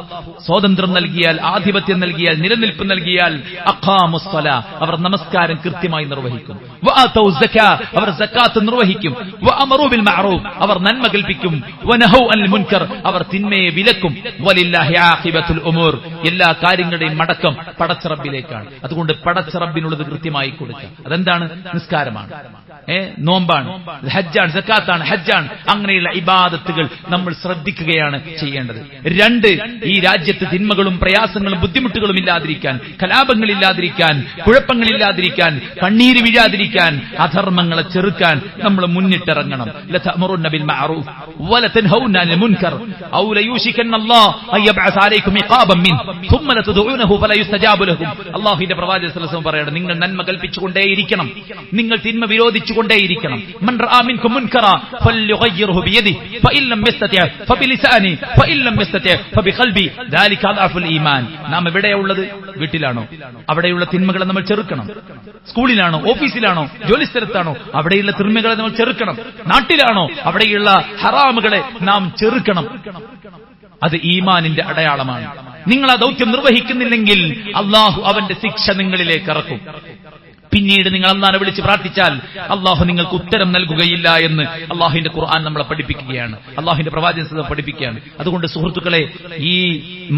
സ്വാതന്ത്ര്യം നൽകിയാൽ, ആധിപത്യം നൽകിയാൽ, നിലനിൽപ്പ് നൽകിയാൽ അഖാമുസ് സ്വലാ, അവർ നമസ്കാരം കൃത്യമായി നിർവഹിക്കും. വആതൗ സകാ, അവർ സകാത്ത് നിർവഹിക്കും. വഅമറു ബിൽ മഅറൂഫ്, അവർ നന്മ കൽപ്പിക്കും. വനഹു അനിൽ മുൻകർ, അവർ തിന്മയെ വിലക്കും. വലില്ലാഹി ആഖിബത്തുൽ ഉമൂർ, എല്ലാ കാര്യങ്ങളുടെയും മടക്കം പടച്ച റബ്ബിലേക്കാണ്. അതുകൊണ്ട് പടച്ച റബ്ബിനുള്ളത് കൃത്യമായി കൊടുക്കുക. അതെന്താണ്? നിസ്കാരമാണ്, നോമ്പാണ്, ഹജ്ജാണ്, സകാത്താണ്, ഹജ്ജാണ്. അങ്ങനെയുള്ള ഇബാദത്തുകൾ നമ്മൾ ശ്രദ്ധിക്കുകയാണ് ചെയ്യേണ്ടത്. 2, ഈ രാജ്യത്ത് തിന്മകളും പ്രയാസങ്ങളും ബുദ്ധിമുട്ടുകളും ഇല്ലാതിരിക്കാൻ, കലാപങ്ങളില്ലാതിരിക്കാൻ, കുഴപ്പങ്ങളില്ലാതിരിക്കാൻ, കണ്ണീര് വീഴാതിരിക്കാൻ, അധർമ്മങ്ങളെ ചെറുക്കാൻ നമ്മൾ മുന്നിട്ടിറങ്ങണം. ലതഅമുറുന്ന ബിൽ മഅറൂഫ് വലതൻഹൗന അനിൽ മുൻകർ ഔ ലയൂശികന്ന അല്ലാഹു അൻ യബ്അസ അലൈക്കും ഇഖാബൻ മിൻ ثم ലതദഊനഹു ഫലാ യുസ്തജാബു ലഹും. അല്ലാഹുവിന്റെ പ്രവാചകൻ സല്ലല്ലാഹു അലൈഹി വസല്ലം പറയുന്നു, നിങ്ങൾ നന്മ കൽപ്പിച്ചുകൊണ്ടേയിരിക്കണം, നിങ്ങൾ തിന്മ വിരോധിച്ചുകൊണ്ടേയിരിക്കണം. മൻ റആ മിൻകും മുൻകറ ഫല്യുഗയ്യിർഹു ബിയദിഹി ഫഇൻ ലം യസ്തതി' ഫബിലിസാനി ഫഇൻ ലം യസ്തതി' ഫബിഖൽബി ദാലിക അദ്അഫുൽ ഈമാൻ. നാം എവിടെയുള്ളത്? വീട്ടിലാണോ? അവിടെയുള്ള തിന്മകളെ നമ്മൾ ചെറുക്കണം. സ്കൂളിലാണോ? ഓഫീസിലാണോ? ജോലിസ്ഥലത്താണോ? അവിടെയുള്ള തിന്മകളെ നമ്മൾ ചെറുക്കണം. നാട്ടിലാണോ? അവിടെയുള്ള ഹറാമുകളെ നാം ചെറുക്കണം. അത് ഈമാനിന്റെ അടയാളമാണ്. നിങ്ങൾ ആ ദൗത്യം നിർവഹിക്കുന്നില്ലെങ്കിൽ അള്ളാഹു അവന്റെ ശിക്ഷ നിങ്ങളിലേക്ക് ഇറക്കും. പിന്നീട് നിങ്ങൾ അല്ലാഹുവിനെ വിളിച്ച് പ്രാർത്ഥിച്ചാൽ അള്ളാഹു നിങ്ങൾക്ക് ഉത്തരം നൽകുകയില്ല എന്ന് അള്ളാഹുവിന്റെ ഖുർആൻ നമ്മളെ പഠിപ്പിക്കുകയാണ്, അള്ളാഹുവിന്റെ പ്രവാചകൻ പഠിപ്പിക്കുകയാണ്. അതുകൊണ്ട് സുഹൃത്തുക്കളെ, ഈ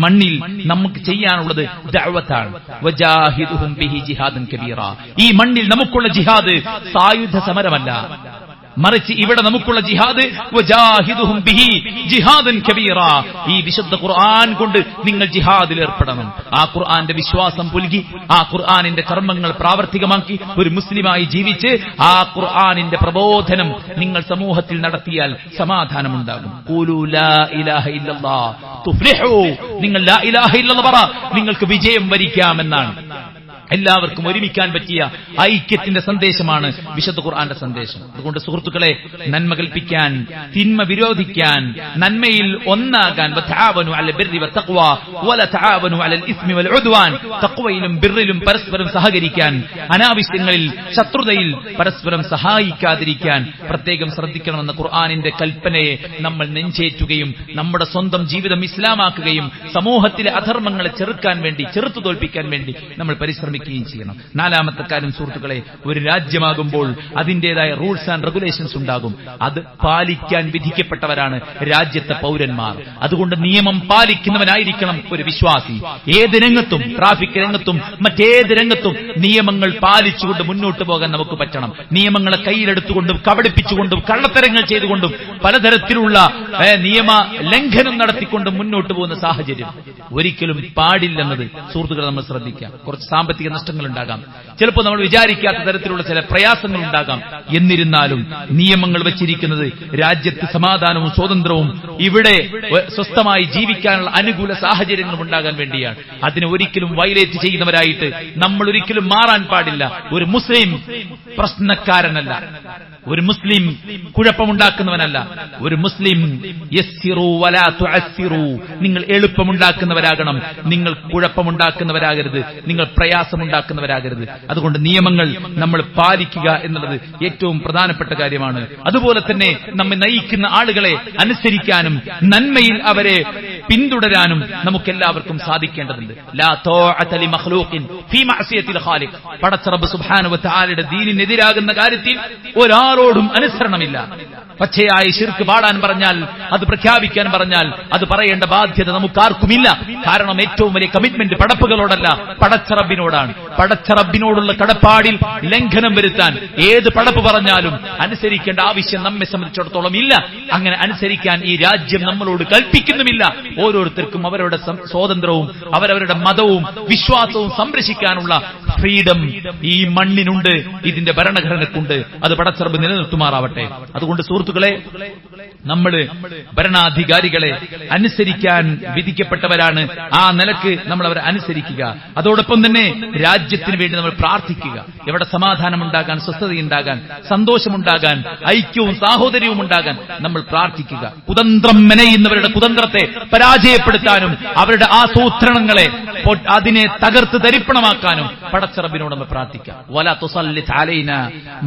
മണ്ണിൽ നമുക്ക് ചെയ്യാനുള്ളത് ദഅവത്താണ്. വജാഹിദുഹും ബിഹി ജിഹാദൻ കബീറ. ഈ മണ്ണിൽ നമുക്കുള്ള ജിഹാദ് സായുധ സമരമല്ല, മറിച്ച് ഇവിടെ നമുക്കുള്ള ജിഹാദ് വജാഹിദുഹും ബിഹി ജിഹാദൻ കബീറ. ഈ വിശുദ്ധ ഖുർആൻ കൊണ്ട് നിങ്ങൾ ജിഹാദിൽ ഏർപ്പെടണം. ആ ഖുർആന്റെ വിശ്വാസം പുൽകി, ആ ഖുർആനിന്റെ കർമ്മങ്ങൾ പ്രാവർത്തികമാക്കി ഒരു മുസ്ലിമായി ജീവിച്ച് ആ ഖുർആനിന്റെ പ്രബോധനം നിങ്ങൾ സമൂഹത്തിൽ നടത്തിയാൽ സമാധാനമുണ്ടാകും. ഖൂലു ലാ ഇലാഹ ഇല്ലല്ലാഹ് തുഫ്ലിഹു. നിങ്ങൾ ലാ ഇലാഹ ഇല്ലല്ലാഹ് പറ, നിങ്ങൾക്ക് വിജയം വരിക്കാമെന്നാണ്. എല്ലാവർക്കും ഒരുമിക്കാൻ പറ്റിയ ഐക്യത്തിന്റെ സന്ദേശമാണ് വിശുദ്ധ ഖുർആന്റെ സന്ദേശം. അതുകൊണ്ട് സുഹൃത്തുക്കളെ, നന്മ കൽപ്പിക്കാൻ, തിന്മ വിരോധിക്കാൻ, നന്മയിൽ ഒന്നാകാൻ, വതആവനു അലൽ ബിർരി വത്തഖ്വ വല തആവനു അലൽ ഇസ്മി വൽ ഉദ്വാൻ. തഖ്വയിലും ബിർറിലും പരസ്പരം സഹകരിക്കാൻ, അനാവശ്യങ്ങളിൽ ശത്രുതയിൽ പരസ്പരം സഹായിക്കാതിരിക്കാൻ പ്രത്യേകം ശ്രദ്ധിക്കണമെന്ന ഖുർആനിന്റെ കൽപ്പനയെ നമ്മൾ നെഞ്ചേറ്റുകയും നമ്മുടെ സ്വന്തം ജീവിതം ഇസ്ലാമാക്കുകയും സമൂഹത്തിലെ അധർമ്മങ്ങളെ ചെറുക്കാൻ വേണ്ടി, ചെറുത്തു തോൽപ്പിക്കാൻ വേണ്ടി നമ്മൾ പരിശ്രമിക്കുകയും ചെയ്യണം. 4ാമത്തെ കാര്യം സുഹൃത്തുക്കളെ, ഒരു രാജ്യമാകുമ്പോൾ അതിന്റേതായ റൂൾസ് ആൻഡ് റെഗുലേഷൻസ് ഉണ്ടാകും. അത് പാലിക്കാൻ വിധിക്കപ്പെട്ടവരാണ് രാജ്യത്തെ പൗരന്മാർ. അതുകൊണ്ട് നിയമം പാലിക്കുന്നവനായിരിക്കണം ഒരു വിശ്വാസി. ഏത് രംഗത്തും, ട്രാഫിക് രംഗത്തും മറ്റേത് രംഗത്തും നിയമങ്ങൾ പാലിച്ചുകൊണ്ട് മുന്നോട്ട് പോകാൻ നമുക്ക് പറ്റണം. നിയമങ്ങളെ കയ്യിലെടുത്തുകൊണ്ടും കബളിപ്പിച്ചുകൊണ്ടും കള്ളത്തരങ്ങൾ ചെയ്തുകൊണ്ടും പലതരത്തിലുള്ള നിയമ ലംഘനം നടത്തിക്കൊണ്ടും മുന്നോട്ട് പോകുന്ന സാഹചര്യം ഒരിക്കലും പാടില്ലെന്നത് സുഹൃത്തുക്കളെ നമ്മൾ ശ്രദ്ധിക്കാം. കുറച്ച് സാമ്പത്തിക നഷ്ടങ്ങൾ ഉണ്ടാകാം, ചിലപ്പോൾ നമ്മൾ വിചാരിക്കാത്ത തരത്തിലുള്ള ചില പ്രയാസങ്ങൾ ഉണ്ടാകാം. എന്നിരുന്നാലും നിയമങ്ങൾ വെച്ചിരിക്കുന്നത് രാജ്യത്ത് സമാധാനവും സ്വാതന്ത്ര്യവും ഇവിടെ സ്വസ്ഥമായി ജീവിക്കാനുള്ള അനുകൂല സാഹചര്യങ്ങളും ഉണ്ടാകാൻ വേണ്ടിയാണ്. അതിനെ ഒരിക്കലും വയലേറ്റ് ചെയ്യുന്നവരായിട്ട് നമ്മൾ ഒരിക്കലും മാറാൻ പാടില്ല. ഒരു മുസ്ലിം പ്രശ്നക്കാരനല്ല, ഒരു മുസ്ലിം കുഴപ്പമുണ്ടാക്കുന്നവനല്ല, ഒരു മുസ്ലിം യസ്സിറു വലാ തുഅസ്സിറു. നിങ്ങൾ എളുപ്പമുണ്ടാക്കുന്നവരാകണം, നിങ്ങൾ കുഴപ്പമുണ്ടാക്കുന്നവരാകരുത്, നിങ്ങൾ പ്രയാസമുണ്ടാക്കുന്നവരാകരുത്. അതുകൊണ്ട് നിയമങ്ങൾ നമ്മൾ പാലിക്കുക എന്നുള്ളത് ഏറ്റവും പ്രധാനപ്പെട്ട കാര്യമാണ്. അതുപോലെ തന്നെ നമ്മെ നയിക്കുന്ന ആളുകളെ അനുസരിക്കാനും നന്മയിൽ അവരെ പിന്തുടരാനും നമുക്കെല്ലാവർക്കും സാധിക്കേണ്ടതുണ്ട്. ലാ തൗഅത ലി മഖ്ലൂഖിൻ ഫീ മഅസിയത്തിൽ ഖാലിഖ്. പടച്ച റബ്ബ് സുബ്ഹാനഹു വ തആലയുടെ ദീനിനെതിരാകുന്ന കാര്യത്തിൽ ഒരാളോടും അനുസരണമില്ല. പച്ചയായി ശിർക്ക് പാടാൻ പറഞ്ഞാൽ, അത് പ്രഖ്യാപിക്കാൻ പറഞ്ഞാൽ അത് പറയേണ്ട ബാധ്യത നമുക്കാർക്കുമില്ല. കാരണം ഏറ്റവും വലിയ കമ്മിറ്റ്മെന്റ് പടപ്പുകളോടല്ല, പടച്ചറബിനോടാണ്. പടച്ചറബിനോടുള്ള കടപ്പാടിൽ ലംഘനം വരുത്താൻ ഏത് പടപ്പ് പറഞ്ഞാലും അനുസരിക്കേണ്ട ആവശ്യം നമ്മെ സംബന്ധിച്ചിടത്തോളം ഇല്ല. അങ്ങനെ അനുസരിക്കാൻ ഈ രാജ്യം നമ്മളോട് കൽപ്പിക്കുന്നുമില്ല. ഓരോരുത്തർക്കും അവരുടെ സ്വാതന്ത്ര്യവും അവരവരുടെ മതവും വിശ്വാസവും സംരക്ഷിക്കാനുള്ള ഫ്രീഡം ഈ മണ്ണിനുണ്ട്, ഇതിന്റെ ഭരണഘടനക്കുണ്ട്. അത് പടച്ചറബ് നിലനിർത്തുമാറാവട്ടെ. അതുകൊണ്ട് സുഹൃത്തുക്കളെ, നമ്മൾ ഭരണാധികാരികളെ അനുസരിക്കാൻ വിധിക്കപ്പെട്ടവരാണ്. ആ നിലക്ക് നമ്മൾ അവരെ അനുസരിക്കുക. അതോടൊപ്പം തന്നെ രാജ്യത്തിന് വേണ്ടി നമ്മൾ പ്രാർത്ഥിക്കുക. എവിടെ സമാധാനമുണ്ടാകാൻ, സ്വസ്ഥതയുണ്ടാകാൻ, സന്തോഷമുണ്ടാകാൻ, ഐക്യവും സാഹോദര്യവും ഉണ്ടാകാൻ നമ്മൾ പ്രാർത്ഥിക്കുക. കുതന്ത്രം മെനയുന്നവരുടെ കുതന്ത്രത്തെ പരാജയപ്പെടുത്താനും അവരുടെ ആസൂത്രണങ്ങളെ അതിനെ തകർത്ത് തരിപ്പണമാക്കാനും പടച്ചറബിനോട് നമ്മൾ പ്രാർത്ഥിക്കാം. വലാ തുസല്ലിത് അലൈനാ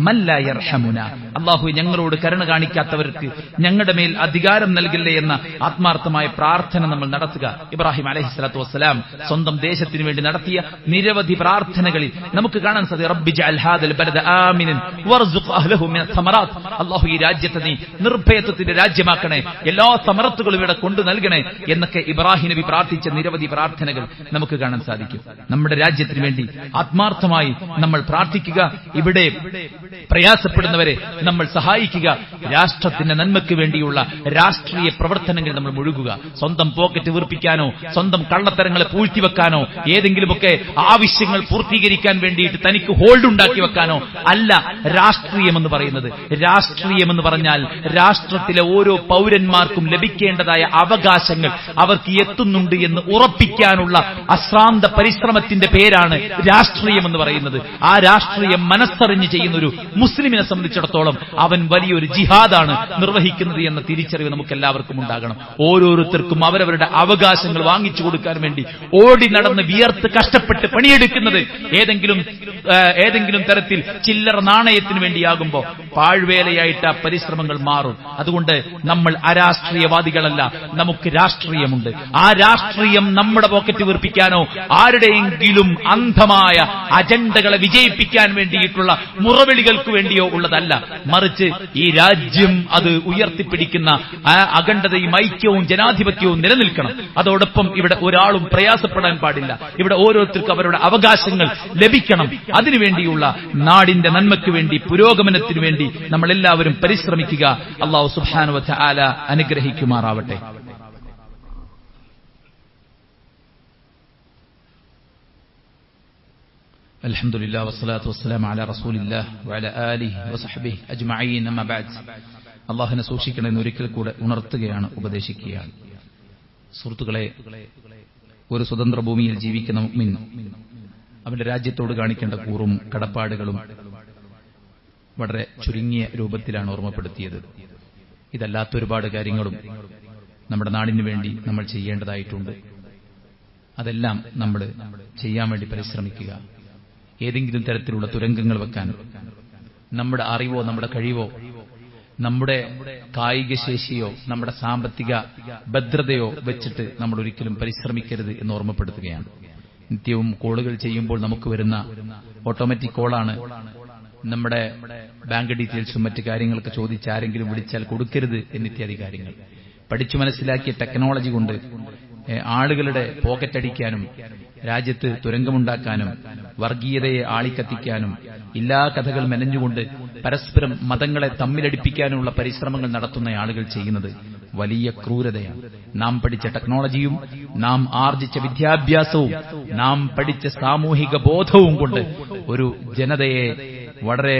മൻ ലാ യർഹമുനാ. അല്ലാഹു ഞങ്ങളോട് കരുണ കാണിക്കാത്തവർക്ക് ഞങ്ങളുടെ മേൽ അധികാരം നൽകില്ലേ എന്ന ആത്മാർത്ഥമായ പ്രാർത്ഥന നമ്മൾ നടത്തുക. ഇബ്രാഹിം അലൈഹിസ്സലാത്തു വസ്സലാം സ്വന്തം ദേശത്തിന് വേണ്ടി നടത്തിയ നിരവധി പ്രാർത്ഥനകളിൽ നമുക്ക് കാണാൻ സാധിക്കും. റബ്ബി ജഅൽ ഹാദൽ ബലദ ആമിനൻ വർസുഖ് അഹ്ലഹു മിനസ് സമറാത്ത്. അല്ലാഹു ഈ രാജ്യത്തെ നീ നിർഭയത്വത്തിന്റെ രാജ്യമാക്കണേ, എല്ലാ സമറത്തുകളും ഇവിടെ കൊണ്ടു നൽകണേ എന്നൊക്കെ ഇബ്രാഹിം നബി പ്രാർത്ഥിച്ച നിരവധി പ്രാർത്ഥനകൾ നമുക്ക് കാണാൻ സാധിക്കും. നമ്മുടെ രാജ്യത്തിന് വേണ്ടി ആത്മാർത്ഥമായി നമ്മൾ പ്രാർത്ഥിക്കുക, ഇവിടെ പ്രയാസപ്പെടുന്നവരെ നമ്മൾ സഹായിക്കുക, രാഷ്ട്രത്തിന്റെ നന്മയ്ക്ക് വേണ്ടിയുള്ള രാഷ്ട്രീയ പ്രവർത്തനങ്ങൾ നമ്മൾ മുഴുകുക. സ്വന്തം പോക്കറ്റ് വീർപ്പിക്കാനോ സ്വന്തം കള്ളത്തരങ്ങളെ പൂഴ്ത്തിവെക്കാനോ ഏതെങ്കിലുമൊക്കെ ആവശ്യങ്ങൾ പൂർത്തീകരിക്കാൻ വേണ്ടിയിട്ട് തനിക്ക് ഹോൾഡ് ഉണ്ടാക്കി വെക്കാനോ അല്ല രാഷ്ട്രീയമെന്ന് പറയുന്നത്. രാഷ്ട്രീയമെന്ന് പറഞ്ഞാൽ രാഷ്ട്രത്തിലെ ഓരോ പൗരന്മാർക്കും ലഭിക്കേണ്ടതായ അവകാശങ്ങൾ അവർക്ക് എത്തുന്നുണ്ട് എന്ന് ഉറപ്പിക്കാനുള്ള അശ്രാന്ത പരിശ്രമത്തിന്റെ പേരാണ് രാഷ്ട്രീയമെന്ന് പറയുന്നത്. ആ രാഷ്ട്രീയം മനസ്സറിഞ്ഞ് ചെയ്യുന്ന ഒരു മുസ്ലിമിനെ സംബന്ധിച്ചിടത്തോളം അവൻ വലിയൊരു ജിഹാദാണ് നിർവഹിക്കുന്നത് എന്ന തിരിച്ചറിവ് നമുക്ക് എല്ലാവർക്കും ഉണ്ടാകണം. ഓരോരുത്തർക്കും അവരവരുടെ അവകാശങ്ങൾ വാങ്ങിച്ചു കൊടുക്കാൻ വേണ്ടി ഓടി നടന്ന് വിയർത്ത് കഷ്ടപ്പെട്ട് പണിയെടുക്കുന്നത് ഏതെങ്കിലും തരത്തിൽ ചില്ലറ നാണയത്തിന് വേണ്ടിയാകുമ്പോൾ പാഴ്വേലയായിട്ട് ആ പരിശ്രമങ്ങൾ മാറും. അതുകൊണ്ട് നമ്മൾ അരാഷ്ട്രീയവാദികളല്ല, നമുക്ക് രാഷ്ട്രീയമുണ്ട്. ആ രാഷ്ട്രീയം നമ്മുടെ പോക്കറ്റ് വീർപ്പിക്കാനോ ആരുടെയെങ്കിലും അന്ധമായ അജണ്ടകളെ വിജയിപ്പിക്കാൻ വേണ്ടിയിട്ടുള്ള മുറവിളികൾക്ക് വേണ്ടിയോ ഉള്ളതല്ല. മറിച്ച് ഈ രാജ്യം അത് ഉയർത്തിപ്പിടിക്കുന്ന അഖണ്ഡതയും ഐക്യവും ജനാധിപത്യവും നിലനിൽക്കണം. അതോടൊപ്പം ഇവിടെ ഒരാളും പ്രയാസപ്പെടാൻ പാടില്ല. ഇവിടെ ഓരോരുത്തർക്കും അവരുടെ അവകാശങ്ങൾ ലഭിക്കണം. അതിനുവേണ്ടിയുള്ള നാടിന്റെ നന്മയ്ക്ക് വേണ്ടി, പുരോഗമനത്തിനു വേണ്ടി നമ്മൾ എല്ലാവരും പരിശ്രമിക്കുക. അല്ലാഹു സുബ്ഹാനഹു വ തആല അനുഗ്രഹിക്കുമാറാവട്ടെ. അൽഹംദുലില്ലാഹി വസ്സലാത്തു വസ്സലാമു അലാ റസൂലില്ലാഹി വഅലാ ആലിഹി വസഹ്ബിഹി അജ്മഈൻ. അമ്മാ ബഅദ്. അല്ലാഹുവിനെ സൂക്ഷിക്കണമെന്ന് ഒരിക്കൽ കൂടെ ഉണർത്തുകയാണ്, ഉപദേശിക്കുകയാണ്. സുഹൃത്തുക്കളെ, ഒരു സ്വതന്ത്ര ഭൂമിയിൽ ജീവിക്കുന്ന മുഅ്മിൻ അവന്റെ രാജ്യത്തോട് കാണിക്കേണ്ട കൂറും കടപ്പാടുകളും വളരെ ചുരുങ്ങിയ രൂപത്തിലാണ് ഓർമ്മപ്പെടുത്തിയത്. ഇതല്ലാത്ത ഒരുപാട് കാര്യങ്ങളും നമ്മുടെ നാടിനു വേണ്ടി നമ്മൾ ചെയ്യേണ്ടതായിട്ടുണ്ട്. അതെല്ലാം നമ്മൾ ചെയ്യാൻ വേണ്ടി പരിശ്രമിക്കുക. ഏതെങ്കിലും തരത്തിലുള്ള തുരങ്കങ്ങൾ വെക്കാൻ നമ്മുടെ അറിവോ നമ്മുടെ കഴിവോ നമ്മുടെ കായിക ശേഷിയോ നമ്മുടെ സാമ്പത്തിക ഭദ്രതയോ വെച്ചിട്ട് നമ്മൾ ഒരിക്കലും പരിശ്രമിക്കരുത് എന്ന് ഓർമ്മപ്പെടുത്തുകയാണ്. നിത്യവും കോളുകൾ ചെയ്യുമ്പോൾ നമുക്ക് വരുന്ന ഓട്ടോമാറ്റിക് കോളാണ്. നമ്മുടെ ബാങ്ക് ഡീറ്റെയിൽസും മറ്റു കാര്യങ്ങളൊക്കെ ചോദിച്ച് ആരെങ്കിലും വിളിച്ചാൽ കൊടുക്കരുത് എന്നിത്യാദി കാര്യങ്ങൾ. പഠിച്ചു മനസ്സിലാക്കിയ ടെക്നോളജി കൊണ്ട് ആളുകളുടെ പോക്കറ്റടിക്കാനും രാജ്യത്ത് തുരങ്കമുണ്ടാക്കാനും വർഗീയതയെ ആളിക്കത്തിക്കാനും എല്ലാ കഥകൾ മെനഞ്ഞുകൊണ്ട് പരസ്പരം മതങ്ങളെ തമ്മിലടിപ്പിക്കാനുള്ള പരിശ്രമങ്ങൾ നടത്തുന്ന ആളുകൾ ചെയ്യുന്നത് വലിയ ക്രൂരതയാണ്. നാം പഠിച്ച ടെക്നോളജിയും നാം ആർജിച്ച വിദ്യാഭ്യാസവും നാം പഠിച്ച സാമൂഹിക ബോധവും കൊണ്ട് ഒരു ജനതയെ വളരെ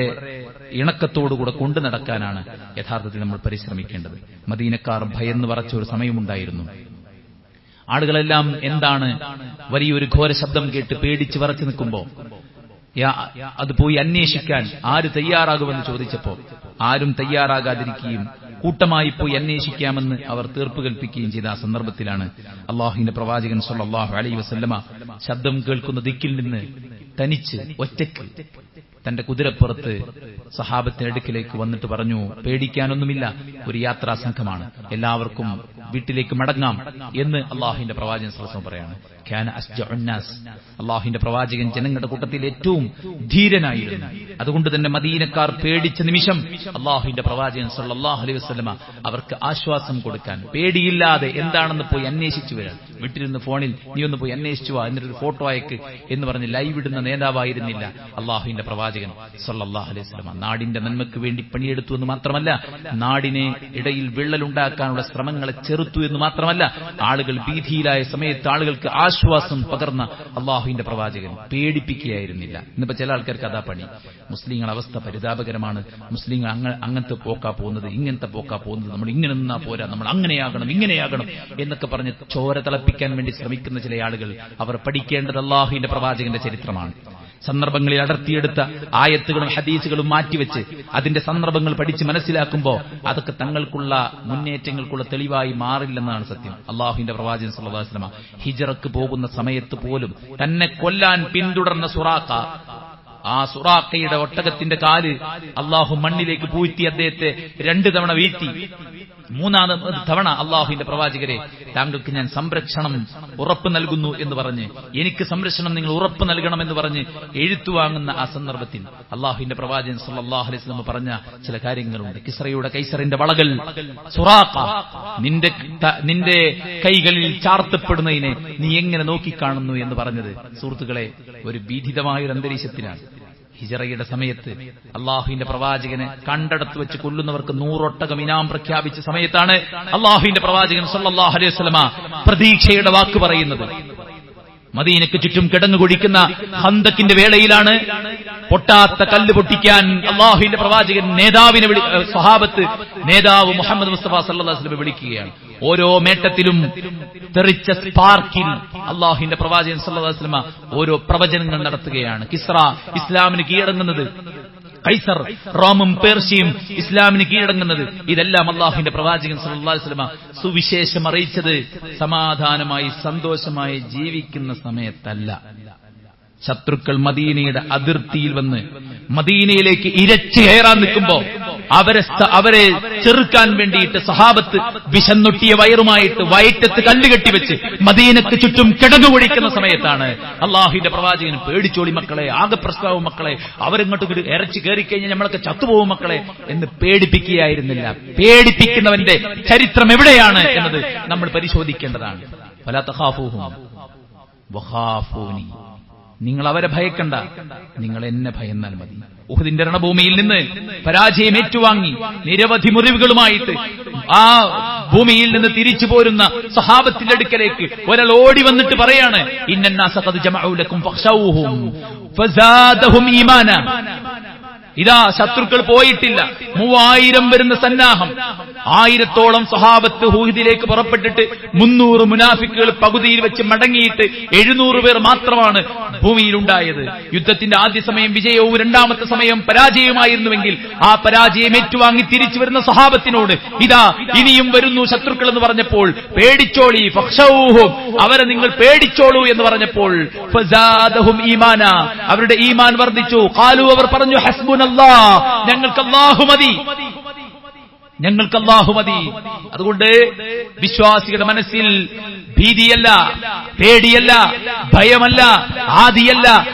ഇണക്കത്തോടുകൂടെ കൊണ്ടു നടക്കാനാണ് യഥാർത്ഥത്തിൽ നമ്മൾ പരിശ്രമിക്കേണ്ടത്. മദീനക്കാർ ഭയന്ന് പറച്ച ഒരു സമയമുണ്ടായിരുന്നു. ആളുകളെല്ലാം എന്താണ് വലിയൊരു ഘോര ശബ്ദം കേട്ട് പേടിച്ച് വിറച്ചു നിൽക്കുമ്പോ അത് പോയി അന്വേഷിക്കാൻ ആര് തയ്യാറാകുമെന്ന് ചോദിച്ചപ്പോ ആരും തയ്യാറാകാതിരിക്കുകയും കൂട്ടമായി പോയി അന്വേഷിക്കാമെന്ന് അവർ തീർപ്പ് കൽപ്പിക്കുകയും ചെയ്ത ആ സന്ദർഭത്തിലാണ് അള്ളാഹുവിന്റെ പ്രവാചകൻ സ്വല്ലല്ലാഹു അലൈഹി വസല്ലമ ശബ്ദം കേൾക്കുന്ന ദിക്കിൽ നിന്ന് തനിച്ച് ഒറ്റയ്ക്ക് തന്റെ കുതിരപ്പുറത്ത് സഹാബത്തിന്റെ അടുക്കിലേക്ക് വന്നിട്ട് പറഞ്ഞു, പേടിക്കാനൊന്നുമില്ല, ഒരു യാത്രാ സംഘമാണ്, എല്ലാവർക്കും വീട്ടിലേക്ക് മടങ്ങാം എന്ന് അള്ളാഹുവിന്റെ പ്രവാചകൻ സ്വല്ലല്ലാഹു അലൈഹി വസല്ലം പറയാണ്. കാന അസ്ജഉൻ നാസ്, അള്ളാഹുവിന്റെ പ്രവാചകൻ ജനങ്ങളുടെ കൂട്ടത്തിൽ ഏറ്റവും ധീരനായിരുന്നു. അതുകൊണ്ട് തന്നെ മദീനക്കാർ പേടിച്ച നിമിഷം അള്ളാഹുവിന്റെ പ്രവാചകൻ സ്വല്ലല്ലാഹു അലൈഹി വസല്ലമ അവർക്ക് ആശ്വാസം കൊടുക്കാൻ, പേടിയില്ലാതെ എന്താണെന്ന് പോയി അന്വേഷിച്ചു വരാൻ, വീട്ടിലിരുന്ന് ഫോണിൽ നീ ഒന്ന് പോയി അന്വേഷിച്ചു വാ, എന്നിട്ടൊരു ഫോട്ടോ അയക്ക് എന്ന് പറഞ്ഞ് ലൈവ് ഇടുന്ന നേതാവായിരുന്നില്ല അള്ളാഹുവിന്റെ പ്രവാചകൻ സ്വല്ലല്ലാഹു അലൈഹി വസല്ലമ. നാടിന്റെ നന്മയ്ക്ക് വേണ്ടി പണിയെടുത്തു എന്ന് മാത്രമല്ല, നാടിനെ ഇടയിൽ വിള്ളലുണ്ടാക്കാനുള്ള ശ്രമങ്ങളെ ചെറുത്തു എന്ന് മാത്രമല്ല, ആളുകൾ ഭീതിയിലായ സമയത്ത് ആളുകൾക്ക് ആശ്വാസം പകർന്ന അള്ളാഹുവിന്റെ പ്രവാചകൻ പേടിപ്പിക്കുകയായിരുന്നില്ല. ഇന്നിപ്പോ ചില ആൾക്കാർക്ക് അതാ പണി. മുസ്ലിങ്ങളുടെ അവസ്ഥ പരിതാപകരമാണ്, മുസ്ലിങ്ങൾ അങ്ങനത്തെ പോക്കാ പോകുന്നത്, ഇങ്ങനത്തെ പോക്കാ പോകുന്നത്, നമ്മൾ ഇങ്ങനെ നിന്നാ പോരാ, നമ്മൾ അങ്ങനെയാകണം ഇങ്ങനെയാകണം എന്നൊക്കെ പറഞ്ഞ് ചോര തിളപ്പിക്കാൻ വേണ്ടി ശ്രമിക്കുന്ന ചില ആളുകൾ, അവർ പഠിക്കേണ്ടത് അള്ളാഹുവിന്റെ പ്രവാചകന്റെ ചരിത്രമാണ്. സന്ദർഭങ്ങളിൽ അടർത്തിയെടുത്ത ആയത്തുകളും ഹദീസുകളും മാറ്റിവെച്ച് അതിന്റെ സന്ദർഭങ്ങൾ പഠിച്ച് മനസ്സിലാക്കുമ്പോൾ അതൊക്കെ തങ്ങൾക്കുള്ള മുന്നേറ്റങ്ങൾക്കുള്ള തെളിവായി മാറില്ലെന്നാണ് സത്യം. അള്ളാഹുവിന്റെ പ്രവാചകൻ സ്വല്ലല്ലാഹു അലൈഹി വസല്ലം ഹിജ്റക്ക് പോകുന്ന സമയത്ത് പോലും തന്നെ കൊല്ലാൻ പിന്തുടർന്ന സുറാഖ, ആ സുറാഖയുടെ ഒട്ടകത്തിന്റെ കാല് അള്ളാഹു മണ്ണിലേക്ക് പൂഴ്ത്തി അദ്ദേഹത്തെ 2 തവണ വീഴ്ത്തി. മൂന്നാമത് തവണ അള്ളാഹുവിന്റെ പ്രവാചകരെ, താങ്കൾക്ക് ഞാൻ സംരക്ഷണം ഉറപ്പ് നൽകുന്നു എന്ന് പറഞ്ഞ്, എനിക്ക് സംരക്ഷണം നിങ്ങൾ ഉറപ്പ് നൽകണമെന്ന് പറഞ്ഞ് എഴുത്തു വാങ്ങുന്ന ആ സന്ദർഭത്തിൽ അള്ളാഹുവിന്റെ പ്രവാചകൻ സല്ലല്ലാഹു അലൈഹി വസല്ലം പറഞ്ഞ ചില കാര്യങ്ങളുണ്ട്. കിസ്റയുടെ കൈസറിന്റെ വളകൾ സുറാഖ, നിന്റെ കൈകളിൽ ചാർത്തപ്പെടുന്നതിനെ നീ എങ്ങനെ നോക്കിക്കാണുന്നു എന്ന് പറഞ്ഞത് സുഹൃത്തുക്കളെ ഒരു ഭീതിതമായൊരു അന്തരീക്ഷത്തിലാണ്. ഹിജറയുടെ സമയത്ത് അള്ളാഹുവിന്റെ പ്രവാചകനെ കണ്ടടത്ത് വെച്ച് കൊല്ലുന്നവർക്ക് 100 ഒട്ടകം ഇനാം പ്രഖ്യാപിച്ച സമയത്താണ് അള്ളാഹുവിന്റെ പ്രവാചകൻ സല്ലല്ലാഹു അലൈഹി വസല്ലമ പ്രതീക്ഷയുടെ വാക്ക് പറയുന്നത്. മദീനയ്ക്ക് ചുറ്റും കിടങ്ങു കുഴിക്കുന്ന ഖന്തക്കിന്റെ വേളയിലാണ് പൊട്ടാത്ത കല്ല് പൊട്ടിക്കാൻ അള്ളാഹുവിന്റെ പ്രവാചകൻ സ്വഹാബത്ത് നേതാവ് മുഹമ്മദ് മുസ്തഫ സല്ലല്ലാഹു അലൈഹി വസല്ലം വിളിക്കുകയാണ്. ഓരോ മേട്ടത്തിലും തെറിച്ച സ്പാർക്കിൽ അള്ളാഹുവിന്റെ പ്രവാചകൻ സല്ലല്ലാഹു അലൈഹി വസല്ലം ഓരോ പ്രവചനങ്ങൾ നടത്തുകയാണ്. കിസ്റ ഇസ്ലാമിന് കീഴടങ്ങുന്നത്, കൈസർ റോമും പേർഷ്യയും ഇസ്ലാമിന് കീഴടങ്ങുന്നത്, ഇതെല്ലാം അള്ളാഹുവിന്റെ പ്രവാചകൻ സല്ലല്ലാഹു അലൈഹി വസല്ലം സുവിശേഷം അറിയിച്ചത് സമാധാനമായി സന്തോഷമായി ജീവിക്കുന്ന സമയത്തല്ല. ശത്രുക്കൾ മദീനയുടെ അതിർത്തിയിൽ വന്ന് മദീനയിലേക്ക് ഇരച്ചു കയറാൻ നിൽക്കുമ്പോ അവരെ ചെറുക്കാൻ വേണ്ടിയിട്ട് സഹാബത്ത് വിശന്നൊട്ടിയ വയറുമായിട്ട് വയറ്റത്ത് കല്ലുകെട്ടി വെച്ച് മദീനക്ക് ചുറ്റും കിടങ്ങുകൊഴിക്കുന്ന സമയത്താണ് അള്ളാഹുവിന്റെ പ്രവാചകൻ പേടിച്ചോളി മക്കളെ, ആകെ പ്രസ്താവും മക്കളെ, അവരിങ്ങോട്ട് ഇരച്ചു കയറിക്കഴിഞ്ഞാൽ നമ്മളൊക്കെ ചത്തുപോകും മക്കളെ എന്ന് പേടിപ്പിക്കുകയായിരുന്നില്ല. പേടിപ്പിക്കുന്നവന്റെ ചരിത്രം എവിടെയാണ് എന്നത് നമ്മൾ പരിശോധിക്കേണ്ടതാണ്. ഫലാ തഖാഫൂഹും വഖാഫൂനി, നിങ്ങൾ അവരെ ഭയക്കണ്ട, നിങ്ങൾ എന്നെ ഭയന്നാൽ മതി. ഉഹദിന്റെ രണഭൂമിയിൽ നിന്ന് പരാജയം ഏറ്റുവാങ്ങി നിരവധി മുറിവുകളുമായിട്ട് ആ ഭൂമിയിൽ നിന്ന് തിരിച്ചു പോരുന്ന സഹാബത്തിന്റെ അടുക്കലേക്ക് ഒരാൾ ഓടി വന്നിട്ട് പറയാണ്, ഇന്നന്നാസ ഖദ് ജമഉ ലക്കും ഫഖ്ശൗഹും ഫസാദഹും ഈമാന. ഇതാ ശത്രുക്കൾ പോയിട്ടില്ല, 3000 വരുന്ന സന്നാഹം. 1000ഓളം സഹാബത്ത് ഉഹദിലേക്ക് പുറപ്പെട്ടിട്ട് 300 മുനാഫിക്കുകൾ പകുതിയിൽ വെച്ച് മടങ്ങിയിട്ട് 700 പേർ മാത്രമാണ് ഭൂമിയിലുണ്ടായത്. യുദ്ധത്തിന്റെ ആദ്യ സമയം വിജയവും രണ്ടാമത്തെ സമയം പരാജയവുമായിരുന്നുവെങ്കിൽ ആ പരാജയം ഏറ്റുവാങ്ങി തിരിച്ചു വരുന്ന സഹാബത്തിനോട് ഇതാ ഇനിയും വരുന്നു ശത്രുക്കൾ എന്ന് പറഞ്ഞപ്പോൾ പേടിച്ചോളി, ഫഖ്ശൗഹും, അവരെ നിങ്ങൾ പേടിച്ചോളൂ എന്ന് പറഞ്ഞപ്പോൾ ഫസാദഹും ഈമാന, അവരുടെ ഈമാൻ വർദ്ധിച്ചു. ഖാലു, അവർ പറഞ്ഞു, ഹസ്ബുനല്ലാഹ്, ഞങ്ങൾക്ക് അല്ലാഹു മതി, ഞങ്ങൾക്ക് അല്ലാഹു മതി. അതുകൊണ്ട് വിശ്വാസികളുടെ മനസ്സിൽ ഭീതിയല്ല, പേടിയല്ല, ഭയമല്ല, ആദിയല്ല,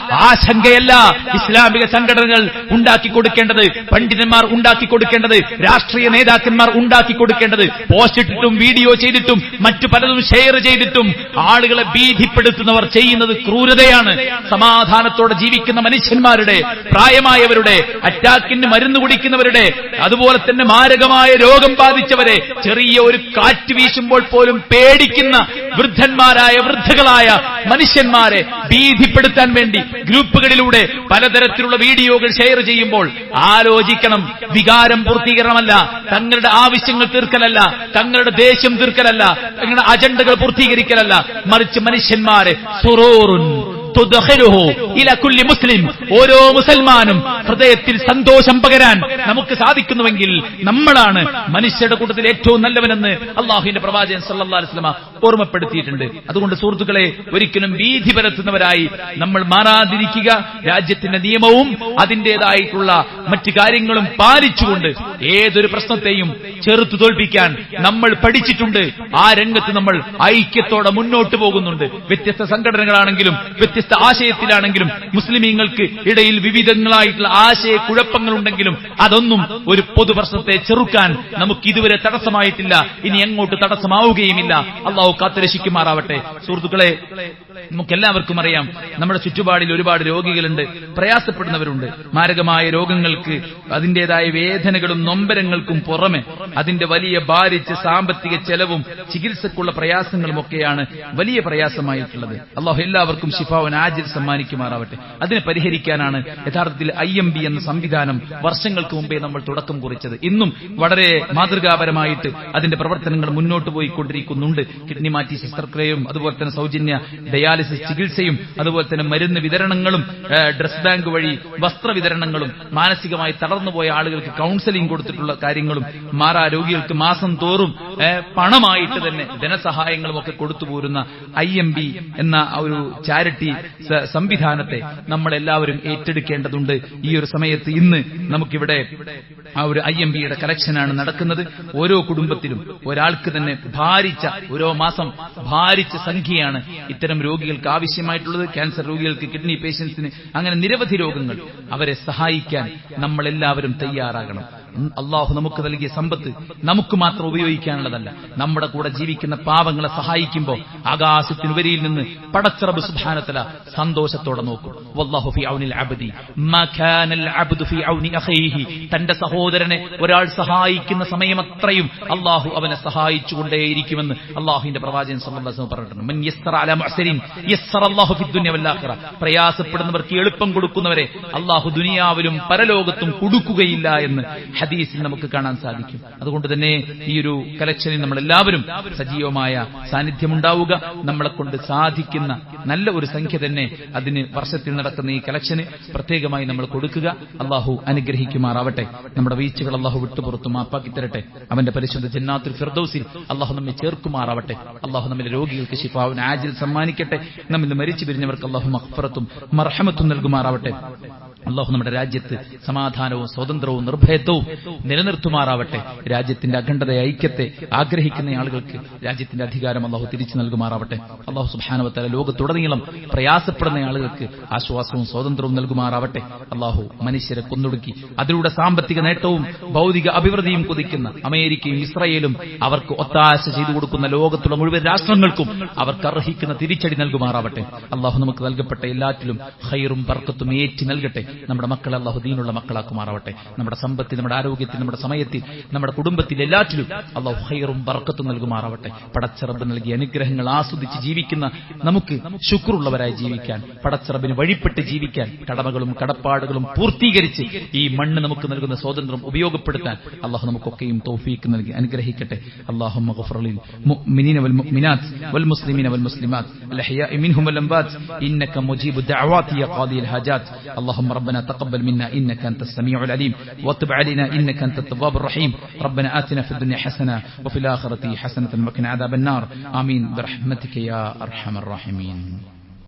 ആശങ്കയല്ല ഇസ്ലാമിക സംഘടനകൾ ഉണ്ടാക്കിക്കൊടുക്കേണ്ടത്, പണ്ഡിതന്മാർ ഉണ്ടാക്കിക്കൊടുക്കേണ്ടത്, രാഷ്ട്രീയ നേതാക്കന്മാർ ഉണ്ടാക്കിക്കൊടുക്കേണ്ടത്. പോസ്റ്റിട്ടിട്ടും വീഡിയോ ചെയ്തിട്ടും മറ്റു പലതും ഷെയർ ചെയ്തിട്ടും ആളുകളെ ഭീതിപ്പെടുത്തുന്നവർ ചെയ്യുന്നത് ക്രൂരതയാണ്. സമാധാനത്തോടെ ജീവിക്കുന്ന മനുഷ്യന്മാരുടെ, പ്രായമായവരുടെ, അറ്റാക്കിന് മരുന്ന് കുടിക്കുന്നവരുടെ, അതുപോലെ തന്നെ മാരകമായ രോഗം ബാധിച്ചവരെ, ചെറിയ ഒരു കാറ്റ് വീശുമ്പോൾ പോലും പേടിക്കുന്ന വൃദ്ധന്മാരായ വൃദ്ധകളായ മനുഷ്യന്മാരെ ഭീതിപ്പെടുത്താൻ വേണ്ടി ഗ്രൂപ്പുകളിലൂടെ പലതരത്തിലുള്ള വീഡിയോകൾ ഷെയർ ചെയ്യുമ്പോൾ ആലോചിക്കണം. വികാരം പൂർത്തീകരണമല്ല, തങ്ങളുടെ ആവശ്യങ്ങൾ തീർക്കലല്ല, തങ്ങളുടെ ദേഷ്യം തീർക്കലല്ല, തങ്ങളുടെ അജണ്ടകൾ പൂർത്തീകരിക്കലല്ല, മറിച്ച് മനുഷ്യന്മാരെ സുറൂറുൻ തുദ്ഖിലുഹു ഇലാ കുല്ലി മുസ്ലിം, ഓരോ മുസൽമാനും ഹൃദയത്തിൽ സന്തോഷം പകരാൻ നമുക്ക് സാധിക്കുന്നുവെങ്കിൽ നമ്മളാണ് മനുഷ്യരുടെ കൂട്ടത്തിൽ ഏറ്റവും നല്ലവനെന്ന് അള്ളാഹുവിന്റെ പ്രവാചകൻ സല്ലല്ലാഹു അലൈഹി വസല്ലം ഓർമ്മപ്പെടുത്തിയിട്ടുണ്ട്. അതുകൊണ്ട് സുഹൃത്തുക്കളെ, ഒരിക്കലും ഭീതി പരത്തുന്നവരായി നമ്മൾ മാറാതിരിക്കുക. രാജ്യത്തിന്റെ നിയമവും അതിന്റേതായിട്ടുള്ള മറ്റു കാര്യങ്ങളും പാലിച്ചുകൊണ്ട് ഏതൊരു പ്രശ്നത്തെയും ചെറുത്തു തോൽപ്പിക്കാൻ നമ്മൾ പഠിച്ചിട്ടുണ്ട്. ആ രംഗത്ത് നമ്മൾ ഐക്യത്തോടെ മുന്നോട്ട് പോകുന്നുണ്ട്. വ്യത്യസ്ത സംഘടനകളാണെങ്കിലും വ്യത്യസ്ത ആശയത്തിലാണെങ്കിലും മുസ്ലിമീങ്ങൾക്ക് ഇടയിൽ വിവിധങ്ങളായിട്ടുള്ള ആശയക്കുഴപ്പങ്ങളുണ്ടെങ്കിലും അതൊന്നും ഒരു പൊതുപ്രശ്നത്തെ ചെറുക്കാൻ നമുക്ക് ഇതുവരെ തടസ്സമായിട്ടില്ല, ഇനി എങ്ങോട്ട് തടസ്സമാവുകയുമില്ല. അള്ളാഹു കാത്തുരക്ഷിക്കുമാറാവട്ടെ. സുഹൃത്തുക്കളെ, നമുക്കെല്ലാവർക്കും അറിയാം, നമ്മുടെ ചുറ്റുപാടിൽ ഒരുപാട് രോഗികളുണ്ട്, പ്രയാസപ്പെടുന്നവരുണ്ട്. മാരകമായ രോഗങ്ങൾക്ക് അതിന്റേതായ വേദനകളും നൊമ്പരങ്ങൾക്കും പുറമെ അതിന്റെ വലിയ ഭാരിച്ച സാമ്പത്തിക ചെലവും ചികിത്സക്കുള്ള പ്രയാസങ്ങളും ഒക്കെയാണ് വലിയ പ്രയാസമായിട്ടുള്ളത്. അള്ളാഹു എല്ലാവർക്കും ശിഫാവൻ ആജിൽ സമ്മാനിക്കുമാറാവട്ടെ. അതിനെ പരിഹരിക്കാനാണ് യഥാർത്ഥത്തിൽ IMB എന്ന സംവിധാനം വർഷങ്ങൾക്ക് മുമ്പേ നമ്മൾ തുടക്കം കുറിച്ചത്. ഇന്നും വളരെ മാതൃകാപരമായിട്ട് അതിന്റെ പ്രവർത്തനങ്ങൾ മുന്നോട്ട് പോയിക്കൊണ്ടിരിക്കുന്നുണ്ട്. കിഡ്നി മാറ്റി ശസ്ത്രക്രിയയും അതുപോലെ തന്നെ സൗജന്യ ഡയാലിസിസ് ചികിത്സയും അതുപോലെ തന്നെ മരുന്ന് വിതരണങ്ങളും ഡ്രസ് ബാങ്ക് വഴി വസ്ത്ര വിതരണങ്ങളും മാനസികമായി തളർന്നുപോയ ആളുകൾക്ക് കൌൺസിലിംഗ് കൊടുത്തിട്ടുള്ള കാര്യങ്ങളും മാറാ രോഗികൾക്ക് മാസം തോറും പണമായിട്ട് തന്നെ ധനസഹായങ്ങളും ഒക്കെ കൊടുത്തുപോരുന്ന IMB എന്ന ഒരു ചാരിറ്റി സംവിധാനത്തെ നമ്മളെല്ലാവരും ഏറ്റെടുക്കേണ്ടതുണ്ട്. ഈ ഒരു സമയത്ത് ഇന്ന് നമുക്കിവിടെ ആ ഒരു IMBയുടെ കളക്ഷനാണ് നടക്കുന്നത്. ഓരോ കുടുംബത്തിലും ഒരാൾക്ക് തന്നെ ഓരോ മാസം ഭാരിച്ച സംഖ്യയാണ് ഇത്തരം രോഗികൾക്ക് ആവശ്യമായിട്ടുള്ളത്. ക്യാൻസർ രോഗികൾക്ക്, കിഡ്നി പേഷ്യൻസിന്, അങ്ങനെ നിരവധി രോഗങ്ങൾ. അവരെ സഹായിക്കാൻ നമ്മളെല്ലാവരും തയ്യാറാകണം. അള്ളാഹു നമുക്ക് നൽകിയ സമ്പത്ത് നമുക്ക് മാത്രം ഉപയോഗിക്കാനുള്ളതല്ല. നമ്മുടെ കൂടെ ജീവിക്കുന്ന പാവങ്ങളെ സഹായിക്കുമ്പോൾ ആകാശത്തിനുപരിയിൽ നിന്ന് പടച്ച റബ്ബ് സുബ്ഹാനഹു വ തആല സന്തോഷത്തോടെ നോക്കും. വല്ലാഹു ഫീ ഔനിൽ അബ്ദി മാ കാനൽ അബ്ദു ഫീ ഔനി അഖീഹി. തന്റെ സഹോദരനെ ഒരാൾ സഹായിക്കുന്ന സമയമത്രയും അള്ളാഹു അവനെ സഹായിച്ചുകൊണ്ടേയിരിക്കുമെന്ന് അള്ളാഹുവിന്റെ പ്രവാചകൻ സല്ലല്ലാഹു അലൈഹി വസല്ലം പറഞ്ഞിട്ടുണ്ട്. മൻ യസ്സറ അലാ മുഅ്സിരിൻ യസ്സറല്ലാഹു ഫിദ് ദുനിയ വൽ ആഖിറ. പ്രയാസപ്പെടുന്നവർക്ക് എളുപ്പം കൊടുക്കുന്നവരെ അള്ളാഹു ദുനിയാവിലും പരലോകത്തും കൊടുക്കുകയില്ല എന്ന് ഹദീസിൽ നമുക്ക് കാണാൻ സാധിക്കും. അതുകൊണ്ട് തന്നെ ഈ ഒരു കലക്ഷനിൽ നമ്മളെല്ലാവരും സജീവമായ സാന്നിധ്യമുണ്ടാവുക. നമ്മളെ കൊണ്ട് സാധിക്കുന്ന നല്ല ഒരു സംഖ്യ തന്നെ അതിന് വർഷത്തിൽ നടക്കുന്ന ഈ കലക്ഷന് പ്രത്യേകമായി നമ്മൾ കൊടുക്കുക. അള്ളാഹു അനുഗ്രഹിക്കുമാറാവട്ടെ. നമ്മുടെ വീഴ്ചകൾ അള്ളാഹു വിട്ടുപുറത്തു മാപ്പാക്കി തരട്ടെ. അവന്റെ പരിശുദ്ധ ജന്നാത്തുൽ ഫിർദൗസിൽ അള്ളാഹു നമ്മെ ചേർക്കുമാറാവട്ടെ. അള്ളാഹു നമ്മിലെ രോഗികൾക്ക് ശിഫാഉൻ ആജിൽ സമ്മാനിക്കട്ടെ. നമ്മിൽ നിന്ന് മരിച്ചു പിരിഞ്ഞവർക്ക് അള്ളാഹു മഗ്ഫിറത്തും മർഹമത്തും നൽകുമാറാവട്ടെ. അള്ളാഹു നമ്മുടെ രാജ്യത്ത് സമാധാനവും സ്വാതന്ത്ര്യവും നിർഭയത്വവും നിലനിർത്തുമാറാവട്ടെ. രാജ്യത്തിന്റെ അഖണ്ഡത, ഐക്യത്തെ ആഗ്രഹിക്കുന്ന ആളുകൾക്ക് രാജ്യത്തിന്റെ അധികാരം അള്ളാഹു തിരിച്ചു നൽകുമാറാവട്ടെ. അള്ളാഹു സുബ്ഹാനഹു വ തആല ലോകത്തുടനീളം പ്രയാസപ്പെടുന്ന ആളുകൾക്ക് ആശ്വാസവും സ്വാതന്ത്ര്യവും നൽകുമാറാവട്ടെ. അള്ളാഹു മനുഷ്യരെ കൊന്നൊടുക്കി അതിലൂടെ സാമ്പത്തിക നേട്ടവും ഭൗതിക അഭിവൃദ്ധിയും കൊതിക്കുന്ന അമേരിക്കയും ഇസ്രായേലും അവർക്ക് ഒത്താശ ചെയ്തു കൊടുക്കുന്ന ലോകത്തുള്ള മുഴുവൻ രാഷ്ട്രങ്ങൾക്കും അവർക്ക് അർഹിക്കുന്ന തിരിച്ചടി നൽകുമാറാവട്ടെ. അള്ളാഹു നമുക്ക് നൽകപ്പെട്ട എല്ലാറ്റിലും ഖൈറും ബർക്കത്തും ഏറ്റി നൽകട്ടെ. നമ്മുടെ മക്കളെ അല്ലാഹു ദീനുള്ള മക്കളാക്കുമാറാവട്ടെ. നമ്മുടെ സമ്പത്തിൽ, നമ്മുടെ ആരോഗ്യത്തിൽ, നമ്മുടെ സമയത്തിൽ, നമ്മുടെ കുടുംബത്തിൽ എല്ലാറ്റിലും അല്ലാഹു ഖൈറും ബർക്കത്തും നൽകുമാറാവട്ടെ. പടച്ച റബ്ബ് നൽകിയ അനുഗ്രഹങ്ങൾ ആസ്വദിച്ച് ജീവിക്കുന്ന നമുക്ക് ശുക്റുള്ളവരായി ജീവിക്കാൻ, പടച്ച റബ്ബിന് വഴിപ്പെട്ട് ജീവിക്കാൻ, കടമകളും കടപ്പാടുകളും പൂർത്തീകരിച്ച് ഈ മണ്ണ് നമുക്ക് നൽകുന്ന സ്വാതന്ത്ര്യം ഉപയോഗപ്പെടുത്താൻ അല്ലാഹു നമുക്കൊക്കെയും തൗഫീഖ് നൽകി അനുഗ്രഹിക്കട്ടെ. അല്ലാഹുമ്മ ഗഫർ ലിൽ മുഅ്മിനീന വൽ മുഅ്മിനാത്ത് വൽ മുസ്ലിമീന വൽ മുസ്ലിമാത്ത് അൽ അഹ്യാഇ മിൻഹും വൽ അംവാത് ഇന്നക മുജീബു ദഅവാതി യാ ഖാദിൽ ഹാജാത്ത്. اللهم ربنا تقبل منا إنك أنت السميع العليم وتب علينا إنك أنت التواب الرحيم. ربنا آتنا في الدنيا حسنة وفي الآخرة حسنة وقنا عذاب النار. آمين برحمتك يا أرحم الراحمين.